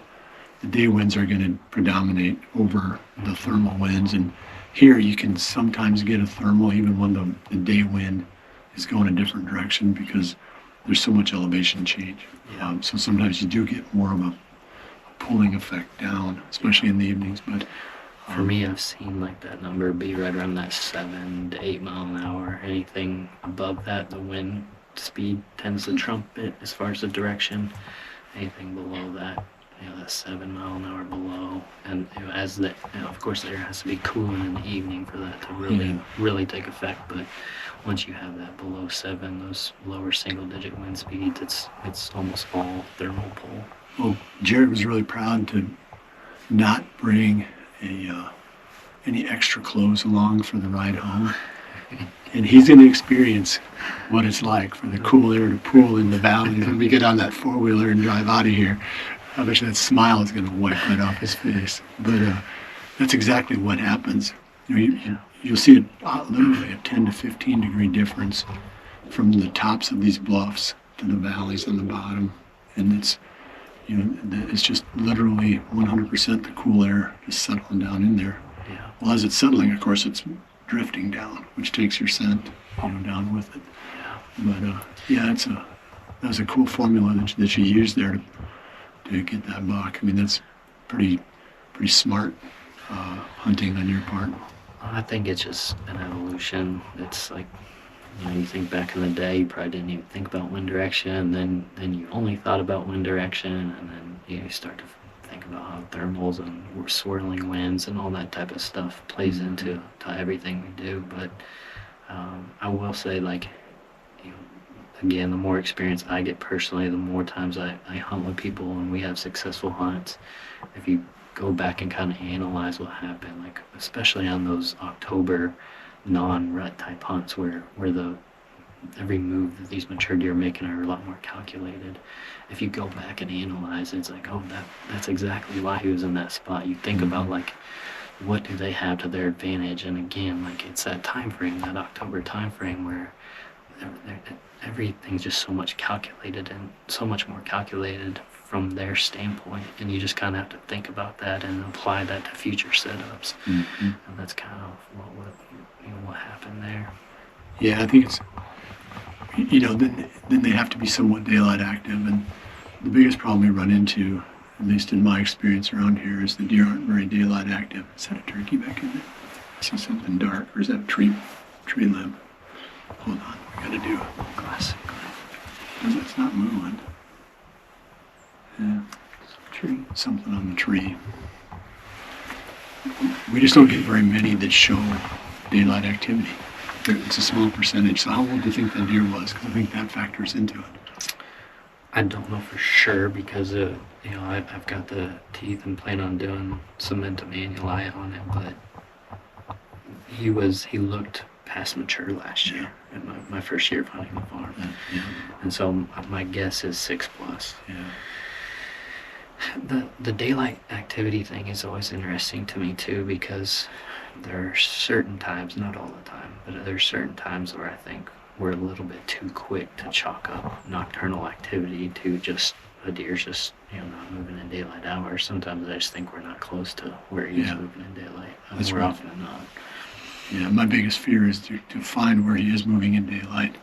the day winds are going to predominate over the thermal winds. And here you can sometimes get a thermal even when the day wind is going a different direction, because there's so much elevation change. So sometimes you do get more of a pulling effect down, especially in the evenings. But for me, I've seen like that number be right around that 7 to 8 mile an hour. Anything above that, the wind speed tends to trump it as far as the direction. Anything below that, that 7 mile an hour below, and of course there has to be cooling in the evening for that to really take effect. But once you have that below 7, those lower single digit wind speeds, it's almost all thermal pull. Well, Jared was really proud to not bring any extra clothes along for the ride home. And he's going to experience what it's like for the cool air to pool in the valleys when we get on that four-wheeler and drive out of here. I bet you that smile is going to wipe right off his face. But that's exactly what happens. You'll see literally a 10 to 15 degree difference from the tops of these bluffs to the valleys on the bottom. And it's just literally 100% the cool air just settling down in there. Yeah. Well, as it's settling, of course, it's drifting down, which takes your scent, down with it. Yeah. But that was a cool formula that you used there to get that buck. I mean, that's pretty smart hunting on your part. I think it's just an evolution. It's like, you think back in the day, you probably didn't even think about wind direction, then you only thought about wind direction, and then you start to think about how thermals and swirling winds and all that type of stuff plays into everything we do. But I will say, again, the more experience I get personally, the more times I hunt with people and we have successful hunts. If you go back and kind of analyze what happened, especially on those October non-rut type hunts where every move that these mature deer are making are a lot more calculated. If you go back and analyze it, it's like, oh, that's exactly why he was in that spot. You think about what do they have to their advantage, and again, it's that time frame, that October time frame where everything's just so much calculated and so much more calculated from their standpoint, and you just kind of have to think about that and apply that to future setups. And that's kind of what happened there. Yeah, I think it's then they have to be somewhat daylight active, and the biggest problem we run into, at least in my experience around here, is the deer aren't very daylight active. Is that a turkey back in there? I see something dark, or is that a tree limb? Hold on, we gotta do a classic. It's not moving. Yeah, something on the tree. We just don't get very many that show daylight activity. It's a small percentage. So how old do you think that deer was? Because I think that factors into it. I don't know for sure because I've got the teeth and plan on doing some manual on it, but he looked past mature last year in my first year of hunting the farm. Yeah. And so my guess is 6+. Yeah. The daylight activity thing is always interesting to me too, because there are certain times, not all the time, but there are certain times where I think we're a little bit too quick to chalk up nocturnal activity to just a deer's just not moving in daylight hours. Sometimes I just think we're not close to where he's moving in daylight. That's more right. often than not. Yeah, my biggest fear is to find where he is moving in daylight.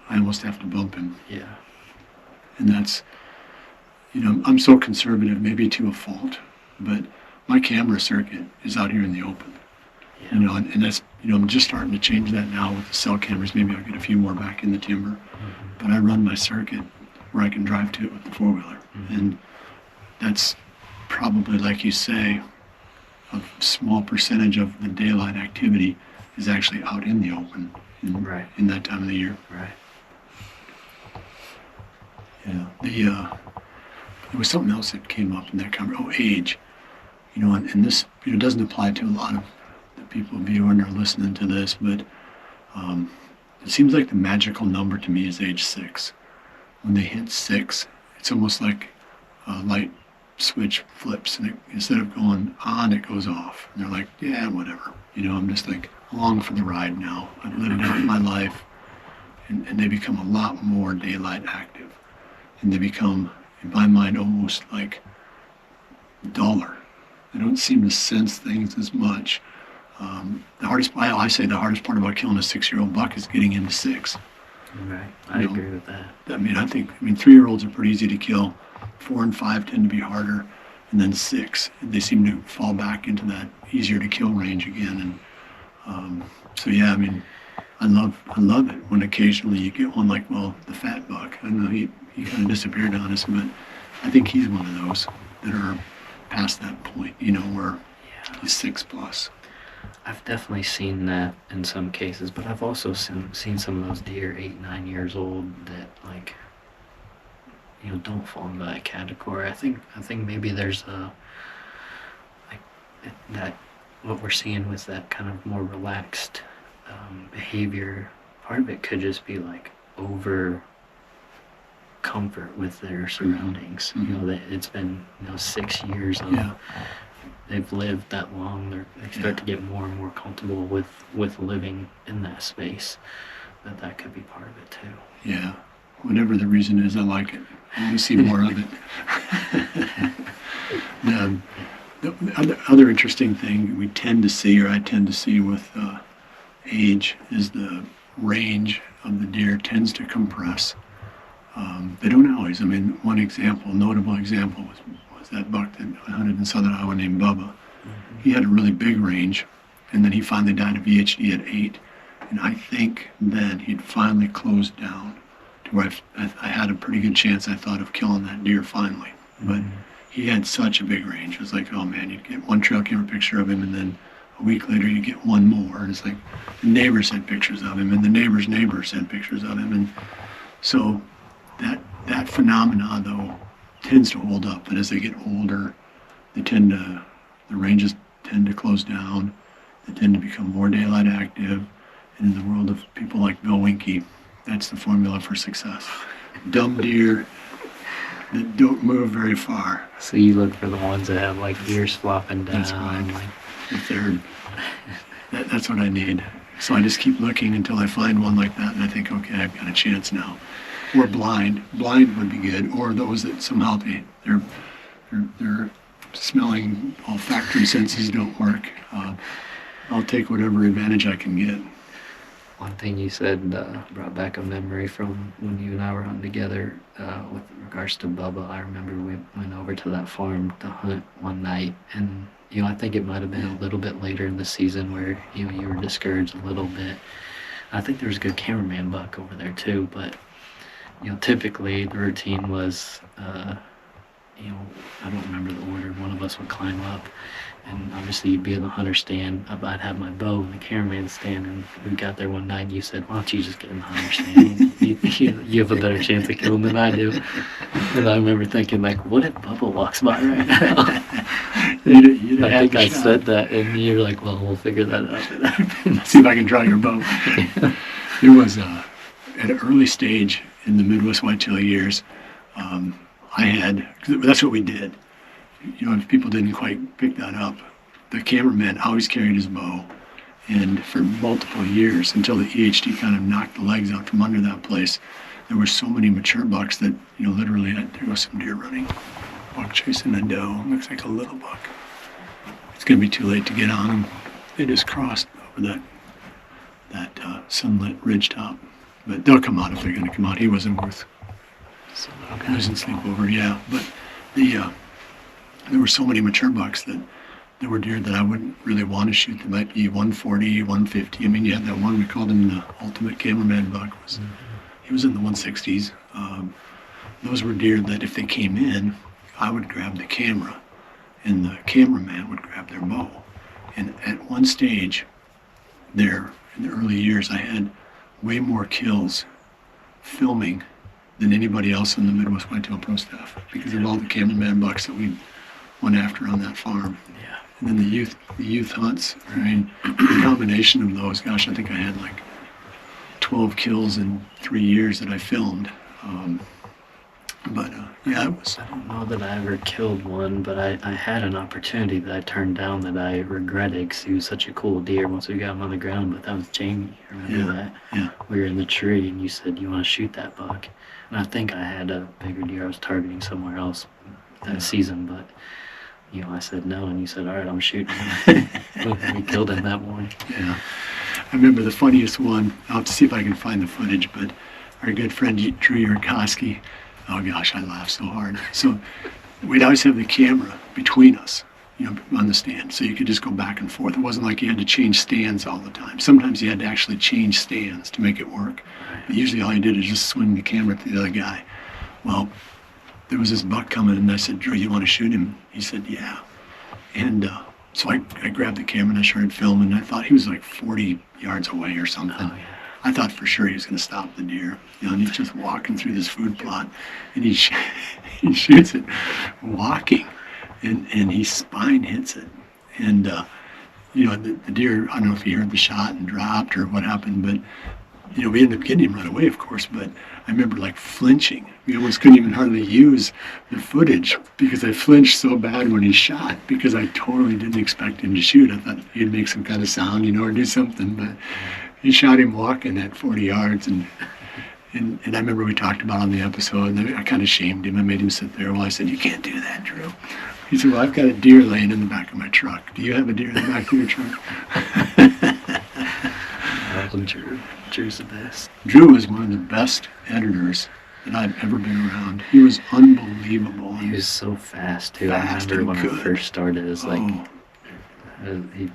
I almost have to bump him. Yeah. And that's, I'm so conservative, maybe to a fault, but my camera circuit is out here in the open. Yeah. And that's, I'm just starting to change that now with the cell cameras. Maybe I'll get a few more back in the timber. But I run my circuit where I can drive to it with the four-wheeler. And that's probably, like you say, a small percentage of the daylight activity is actually out in the open in that time of the year. Right. Yeah. There was something else that came up in that conversation. Oh, age. And this doesn't apply to a lot of the people viewing or listening to this, but it seems like the magical number to me is age 6. When they hit 6, it's almost like a light switch flips, and instead of going on, it goes off. And they're like, yeah, whatever. I'm just along for the ride now. I've lived out my life, and they become a lot more daylight active, and they become, in my mind, almost duller. They don't seem to sense things as much. I say the hardest part about killing a 6-year-old buck is getting into 6. Right. I agree with that. I think 3-year-olds are pretty easy to kill. 4 and 5 tend to be harder, and then 6, they seem to fall back into that easier to kill range again. And I love it when occasionally you get one the fat buck. I know he kind of disappeared on us, but I think he's one of those that are past that point, where he's 6+. I've definitely seen that in some cases, but I've also seen some of those deer 8, 9 years old that don't fall into that category. I think maybe there's a like that what we're seeing with that kind of more relaxed behavior. Part of it could just be like over comfort with their surroundings. That it's been 6 years of they've lived that long. They start to get more and more comfortable with living in that space. That could be part of it too. Yeah. Whatever the reason is, I like it. I want to see more of it. The other interesting thing we tend to see, or I tend to see with age, is the range of the deer tends to compress. They don't always. I mean, one example, notable example, was that buck that I hunted in southern Iowa named Bubba. He had a really big range, and then he finally died of VHD at 8. And I think then he'd finally closed down to where I had a pretty good chance, I thought, of killing that deer finally. But he had such a big range. It was like, oh man, you'd get one trail camera picture of him, and then a week later you get one more. And it's like the neighbors had pictures of him, and the neighbors' neighbors had pictures of him. And so that phenomena, though, tends to hold up. But as they get older, the ranges tend to close down. They tend to become more daylight active. And in the world of people like Bill Winke, that's the formula for success. Dumb deer that don't move very far. So you look for the ones that have like ears flopping down. That's right. If they're, that's what I need. So I just keep looking until I find one like that, and I think, okay, I've got a chance now. Or blind. Blind would be good. Or those that somehow their smelling olfactory senses don't work. I'll take whatever advantage I can get. One thing you said brought back a memory from when you and I were hunting together with regards to Bubba. I remember we went over to that farm to hunt one night, and I think it might have been a little bit later in the season where you were discouraged a little bit. I think there was a good cameraman buck over there too, but typically the routine was I don't remember the order. One of us would climb up, and obviously you'd be in the hunter stand. I'd have my bow in the cameraman stand, and we got there one night and you said, why don't you just get in the hunter stand? You have a better chance of killing than I do. And I remember thinking, like, what if Bubba walks by right now? I think I said that, and you're like, well, we'll figure that out. See if I can draw your bow. There was, at an early stage in the Midwest whitetail years, that's what we did. If people didn't quite pick that up, the cameraman always carried his bow. And for multiple years, until the EHD kind of knocked the legs out from under that place, there were so many mature bucks that, literally, there was some deer running. Buck chasing a doe. Looks like a little buck. It's going to be too late to get on them. They just crossed over that sunlit ridge top. But they'll come out if they're going to come out. He wasn't worth losing sleep over, yeah. But there were so many mature bucks that there were deer that I wouldn't really want to shoot. They might be 140, 150. I mean, you had that one, we called him the ultimate cameraman buck. He was in the 160s. Those were deer that if they came in, I would grab the camera, and the cameraman would grab their bow. And at one stage there, in the early years, I had way more kills filming than anybody else in the Midwest Whitetail Pro staff because of all the cameraman bucks that we went after on that farm. Yeah. And then the youth hunts. I mean, the combination of those, gosh, I think I had like 12 kills in 3 years that I filmed. It was. I don't know that I ever killed one, but I had an opportunity that I turned down that I regretted because he was such a cool deer once we got him on the ground. But that was Jamie. Remember that? Yeah. We were in the tree, and you said you want to shoot that buck. And I think I had a bigger deer I was targeting somewhere else that season, but I said no, and you said, all right, I'm shooting him. We killed him that morning. Yeah. I remember the funniest one. I'll have to see if I can find the footage, but our good friend Drew Yurkowski, oh gosh, I laughed so hard. So we'd always have the camera between us, on the stand, so you could just go back and forth. It wasn't like you had to change stands all the time. Sometimes you had to actually change stands to make it work. But usually all you did is just swing the camera to the other guy. Well, there was this buck coming, and I said, Drew, you want to shoot him? He said, yeah. And so I grabbed the camera and I started filming, and I thought he was like 40 yards away or something. Oh, yeah. I thought for sure he was going to stop the deer. And he's just walking through this food plot, and he shoots it walking, and his spine hits it. And, the deer, I don't know if he heard the shot and dropped or what happened, but, we ended up getting him right away, of course, but I remember like flinching. We almost couldn't even hardly use the footage because I flinched so bad when he shot because I totally didn't expect him to shoot. I thought he'd make some kind of sound, or do something, but he shot him walking at 40 yards. And I remember we talked about on the episode, and I kind of shamed him. I made him sit there while I said, "You can't do that, Drew." He said, "Well, I've got a deer laying in the back of my truck. Do you have a deer in the back of your truck?" Drew's the best. Drew was one of the best editors that I've ever been around. He was unbelievable. He was so fast too. Fast I remember when and I first started, it was he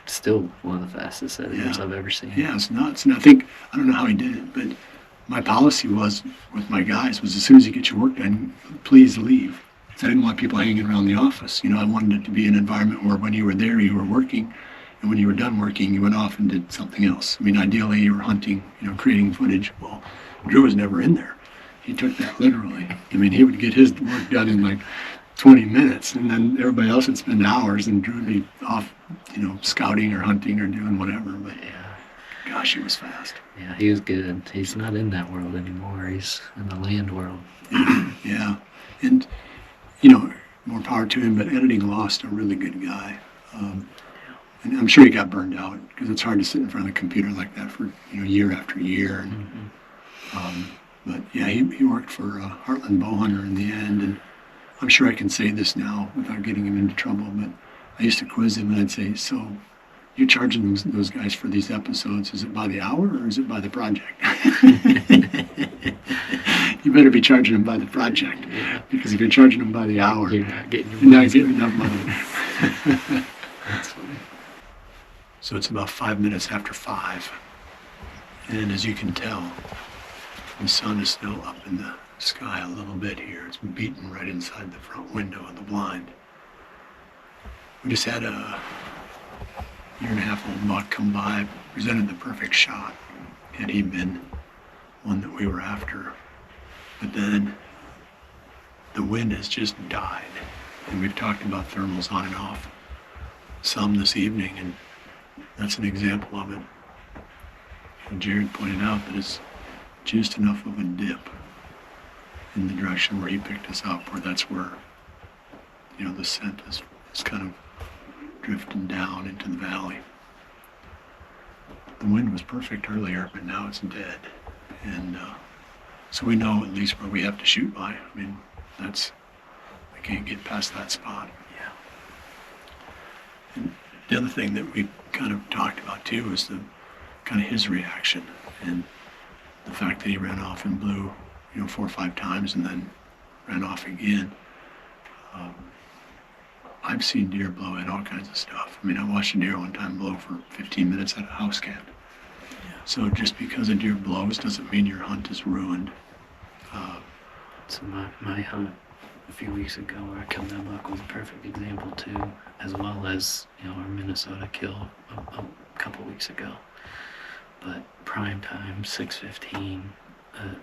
still one of the fastest editors I've ever seen. Yeah, it's nuts. And I don't know how he did it, but my policy was with my guys was as soon as you get your work done, please leave. I didn't want people hanging around the office. I wanted it to be an environment where when you were there, you were working. And when you were done working, you went off and did something else. Ideally, you were hunting, creating footage. Well, Drew was never in there. He took that literally. He would get his work done in like 20 minutes, and then everybody else would spend hours, and Drew would be off, scouting or hunting or doing whatever. But gosh, he was fast. Yeah, he was good. He's not in that world anymore. He's in the land world. Yeah. And, more power to him, but editing lost a really good guy. And I'm sure he got burned out because it's hard to sit in front of a computer like that for year after year. And, but yeah, he worked for Heartland Bowhunter in the end, and I'm sure I can say this now without getting him into trouble. But I used to quiz him and I'd say, "So, you're charging those guys for these episodes? Is it by the hour or is it by the project?" You better be charging them by the project, because if you're charging them by the hour, you're not getting enough money. That's funny. So it's about 5 minutes after 5, and as you can tell, the sun is still up in the sky a little bit here. It's beating right inside the front window of the blind. We just had a year-and-a-half-old buck come by, presented the perfect shot, had he been one that we were after. But then the wind has just died, and we've talked about thermals on and off some this evening, and that's an example of it. And Jared pointed out that it's just enough of a dip in the direction where he picked us up, where that's where, the scent is kind of drifting down into the valley. The wind was perfect earlier, but now it's dead. And so we know at least where we have to shoot by. I can't get past that spot. Yeah. And the other thing that we kind of talked about too is the kind of his reaction and the fact that he ran off and blew, 4 or 5 times and then ran off again. I've seen deer blow at all kinds of stuff. I watched a deer one time blow for 15 minutes at a house cat. Yeah. So just because a deer blows doesn't mean your hunt is ruined. So my hunt a few weeks ago where I killed that buck was a perfect example too, as well as our Minnesota kill a couple weeks ago. But prime time, 6:15, a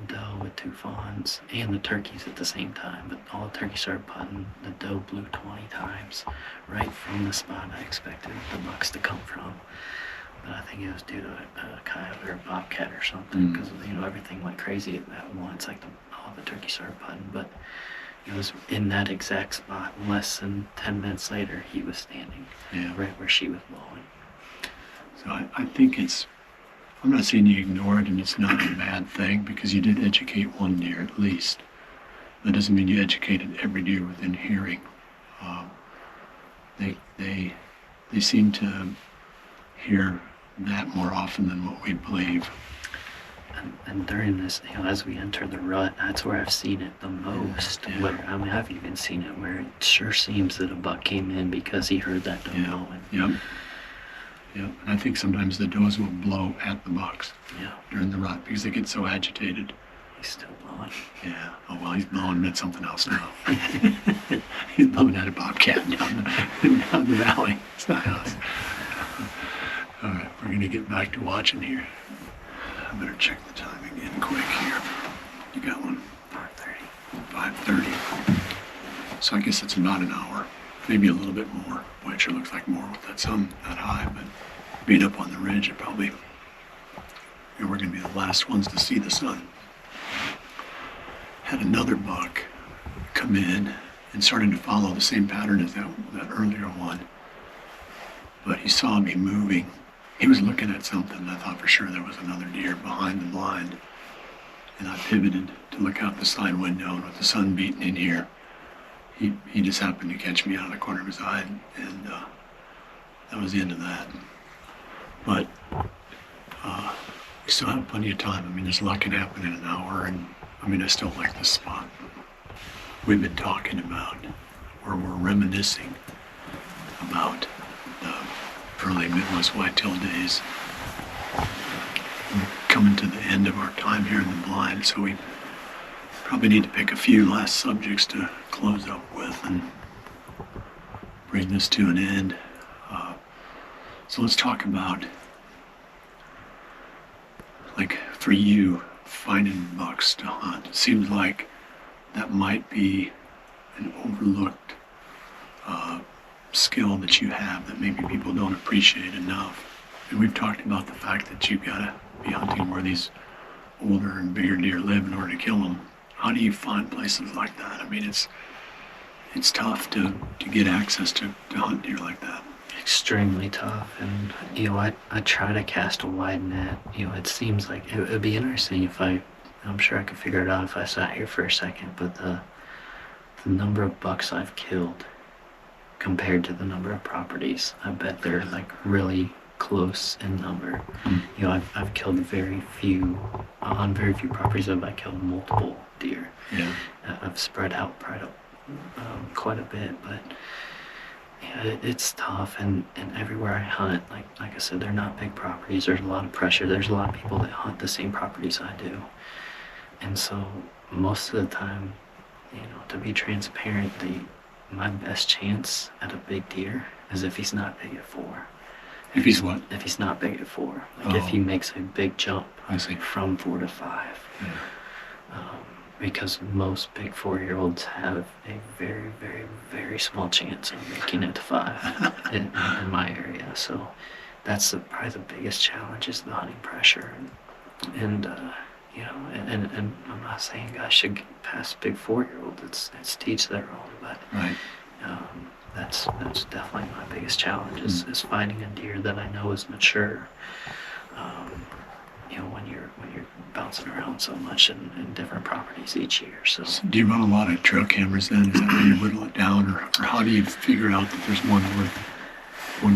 doe with 2 fawns and the turkeys at the same time. But all the turkeys started putting. The doe blew 20 times right from the spot I expected the bucks to come from. But I think it was due to a coyote or a bobcat or something, because everything went crazy at once. Like all the turkeys started putting, but it was in that exact spot. Less than 10 minutes later, he was standing right where she was blowing. So I think I'm not saying you ignore it and it's not a bad thing, because you did educate one deer at least. That doesn't mean you educated every deer within hearing. They seem to hear that more often than what we believe. And during this, as we enter the rut, that's where I've seen it the most. Yeah. Where I've even seen it where it sure seems that a buck came in because he heard that doe blowing. Yep. And I think sometimes the does will blow at the bucks during the rut because they get so agitated. He's still blowing. Yeah. Oh, well, he's blowing at something else now. He's blowing at a bobcat down the valley. It's not us. All right, we're gonna get back to watching here. I better check the time again quick here. You got one? 5:30. 5:30. So I guess it's about an hour, maybe a little bit more. Boy, it sure looks like more with that sun that high, but being up on the ridge, it probably, we're gonna be the last ones to see the sun. Had another buck come in and started to follow the same pattern as that earlier one. But he saw me moving. He was looking at something. I thought for sure there was another deer behind the blind. And I pivoted to look out the side window, and with the sun beating in here, he just happened to catch me out of the corner of his eye, and that was the end of that. But we still have plenty of time. I mean, there's a lot can happen in an hour, and I mean, I still like this spot. We've been talking about, or we're reminiscing about the early Midwest whitetail days. We're coming to the end of our time here in the blind, so we probably need to pick a few last subjects to close up with and bring this to an end. So let's talk about, like, for you, finding bucks to hunt. It seems like that might be an overlooked skill that you have that maybe people don't appreciate enough. And we've talked about the fact that you've got to be hunting where these older and bigger deer live in order to kill them. How do you find places like that? I mean, it's tough to get access to hunt deer like that. Extremely tough, and I try to cast a wide net. It seems like it would be interesting if I'm sure I could figure it out if I sat here for a second, but the number of bucks I've killed compared to the number of properties, I bet they're like really close in number. I've killed very few on very few properties. I've killed multiple deer. Yeah. I've spread out quite a bit, but yeah, it's tough, and everywhere I hunt, like I said, they're not big properties. There's a lot of pressure. There's a lot of people that hunt the same properties I do, and so most of the time, to be transparent, my best chance at a big deer is if he's not big at 4. If he's what? If he's not big at 4, if he makes a big jump I see. from 4 to 5. Yeah. Because most big 4-year-olds have a very, very, very small chance of making it to 5 in my area. So that's probably the biggest challenge is the hunting pressure. And I'm not saying guys should get past big 4-year-olds. It's teach their own, but Right. That's definitely my biggest challenge is finding a deer that I know is mature. When you're bouncing around so much in different properties each year. So Do you run a lot of trail cameras then? Is that how you whittle it down, or how do you figure out that there's one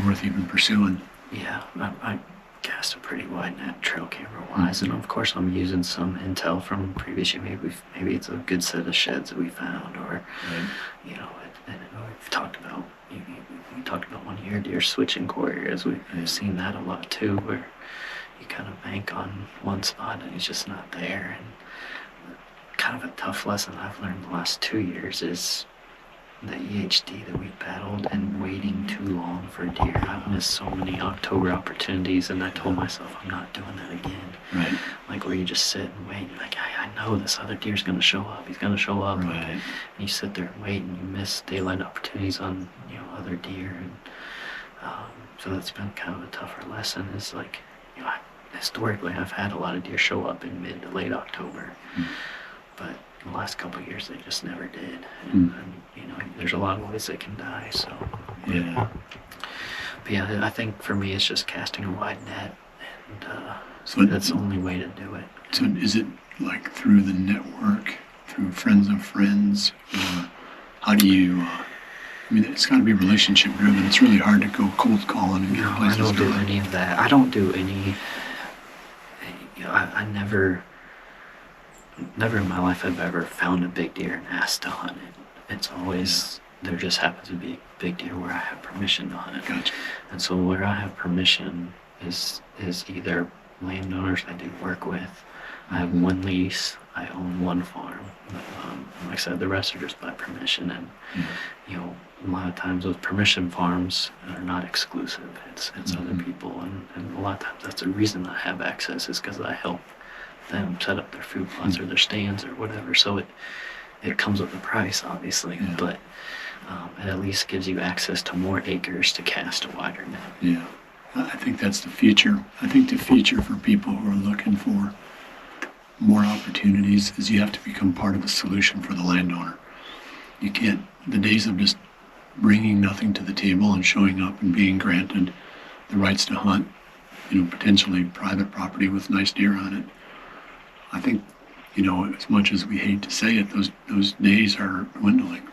worth even pursuing? yeah, I cast a pretty wide net trail camera wise, and of course I'm using some intel from previous year. Maybe it's a good set of sheds that we found, or Right. and we've talked about we talked about one year deer switching core areas. We've seen that a lot too, where you kind of bank on one spot and he's just not there. And kind of a tough lesson I've learned the last 2 years is the EHD that we've battled and waiting too long for deer. I've missed so many October opportunities, and I told myself I'm not doing that again. Right. Like where you just sit and wait, and like I know this other deer's gonna show up. He's gonna show up. Right. And you sit there and wait, and you miss daylight opportunities on other deer, and so that's been kind of a tougher lesson. Is like historically I've had a lot of deer show up in mid to late October, but the last couple of years they just never did, and there's a lot of ways they can die. So Yeah. but yeah, I think for me it's just casting a wide net, and So that's the only way to do it. So is it like through the network, through friends of friends, or how do you? I mean, it's got to be relationship driven. It's really hard to go cold calling and get No, I places don't do going. any of that. I don't do any. I never in my life have ever found a big deer and asked to hunt it. It's always there just happens to be a big deer where I have permission to hunt it. Gotcha. And so where I have permission is either landowners I do work with. I have one lease. I own one farm. like I said, the rest are just by permission. And Yeah. you know, a lot of times those permission farms are not exclusive. It's other people, and a lot of times that's the reason I have access is because I help them set up their food plots or their stands or whatever. So it comes with a price, obviously, Yeah. but it at least gives you access to more acres to cast a wider net. Yeah, I think that's the future. I think the future for people who are looking for more opportunities is you have to become part of the solution for the landowner. You can't, the days of just bringing nothing to the table and showing up and being granted the rights to hunt, potentially private property with nice deer on it. I think, as much as we hate to say it, those days are dwindling.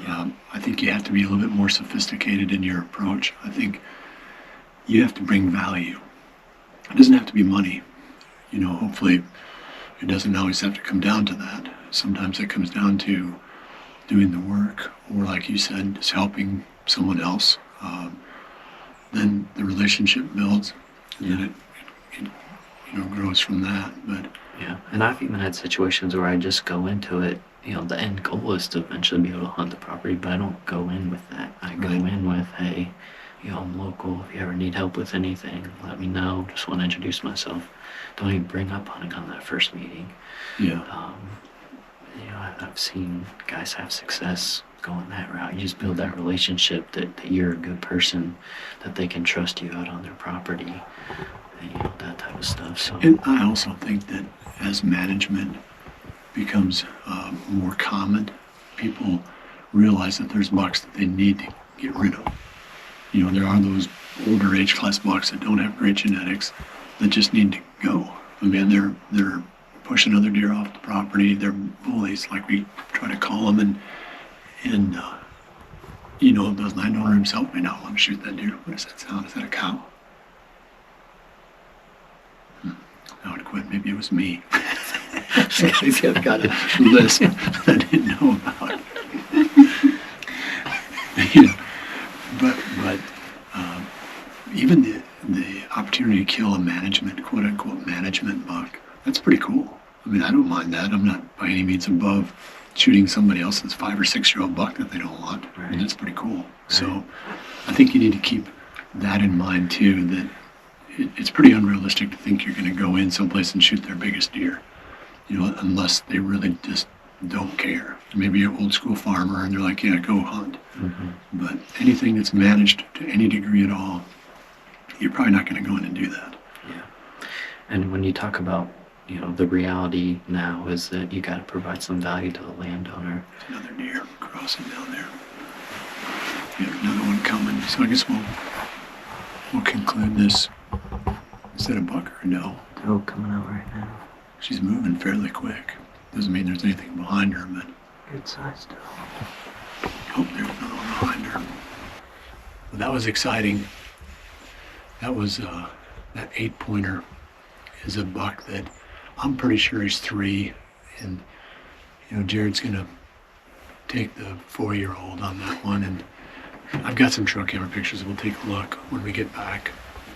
I think you have to be a little bit more sophisticated in your approach. I think you have to bring value. It doesn't have to be money. Hopefully it doesn't always have to come down to that. Sometimes it comes down to doing the work, or like you said, just helping someone else. Then the relationship builds, and then it grows from that. But Yeah, and I've even had situations where I just go into it. The end goal is to eventually be able to hunt the property, but I don't go in with that. I go Right. in with, hey, I'm local. If you ever need help with anything, let me know. Just want to introduce myself. Don't even bring up hunting on that first meeting. yeah, I've seen guys have success going that route. You just build that relationship that you're a good person, that they can trust you out on their property, and, that type of stuff. So and I also think that as management becomes more common, people realize that there's bucks that they need to get rid of. There are those older age class bucks that don't have great genetics that just need to go. I mean, they're pushing other deer off the property. They're bullies, like we try to call them, and the landowner himself may not want to shoot that deer. What does that sound? Is that a cow? I would quit. Maybe it was me. I've got a list that I didn't know about. But even the opportunity to kill a management, quote unquote, management buck, that's pretty cool. I mean, I don't mind that. I'm not by any means above shooting somebody else's 5 or 6 year old buck that they don't want. I mean, that's pretty cool. So I think you need to keep that in mind too, that it's pretty unrealistic to think you're going to go in someplace and shoot their biggest deer, unless they really just don't care. Maybe you're an old school farmer and they're like, yeah, go hunt. Mm-hmm. But anything that's managed to any degree at all, you're probably not going to go in and do that. Yeah. And when you talk about, the reality now is that you got to provide some value to the landowner. There's another deer crossing down there. Yeah, another one coming. So I guess we'll conclude this. Is that a buck or a doe? Doe coming out right now. She's moving fairly quick. Doesn't mean there's anything behind her, but Good size doe. oh, there's another one behind her. Well, that was exciting. That was that 8-pointer is a buck that I'm pretty sure he's 3, and Jared's gonna take the 4-year-old on that one, and I've got some trail camera pictures. We'll take a look when we get back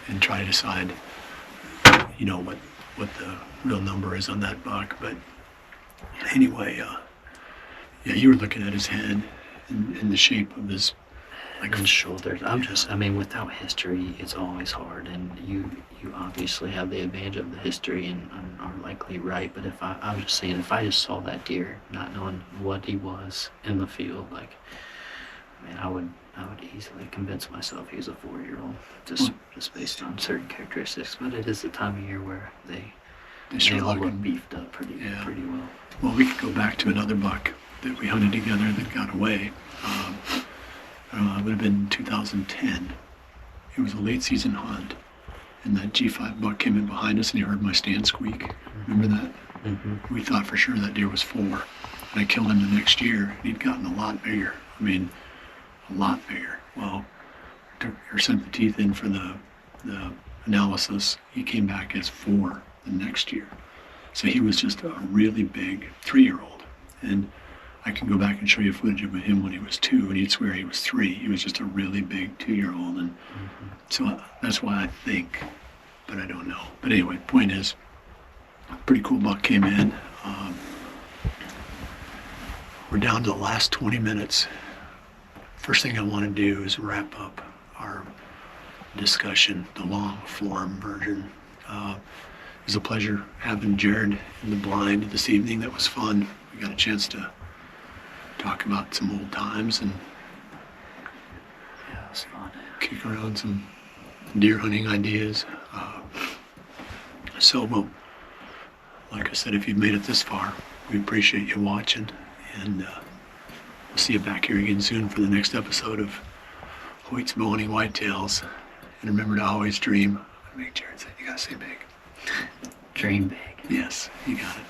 and try to decide, what the real number is on that buck. But anyway, yeah, you were looking at his head and the shape of his And shoulders. Without history, it's always hard, and you obviously have the advantage of the history and are likely right. But if I was just saying, if I just saw that deer, not knowing what he was in the field, I would easily convince myself he was a 4-year-old, just based on certain characteristics. But it is the time of year where they start all look looking beefed up pretty well. Well, we could go back to another buck that we hunted together that got away. It would have been 2010. It was a late season hunt, and that G5 buck came in behind us and he heard my stand squeak. Remember that? Mm-hmm. We thought for sure that deer was 4. And I killed him the next year, and he'd gotten a lot bigger. I mean, a lot bigger. Well, sent the teeth in for the analysis. He came back as 4 the next year. So he was just a really big 3-year-old. And I can go back and show you footage of him when he was 2, and you'd swear he was 3. He was just a really big 2-year-old. And so that's why I think, but I don't know. But anyway, point is, a pretty cool buck came in. We're down to the last 20 minutes. First thing I want to do is wrap up our discussion, the long form version. It was a pleasure having Jared in the blind this evening. That was fun. We got a chance to talk about some old times and Yeah, it was fun. kick around some deer hunting ideas. Well, like I said, if you've made it this far, we appreciate you watching, and we'll see you back here again soon for the next episode of Hoyt's Bony Whitetails. And remember to always dream. Make Jared say, you gotta say big. Dream big. Yes, you got it.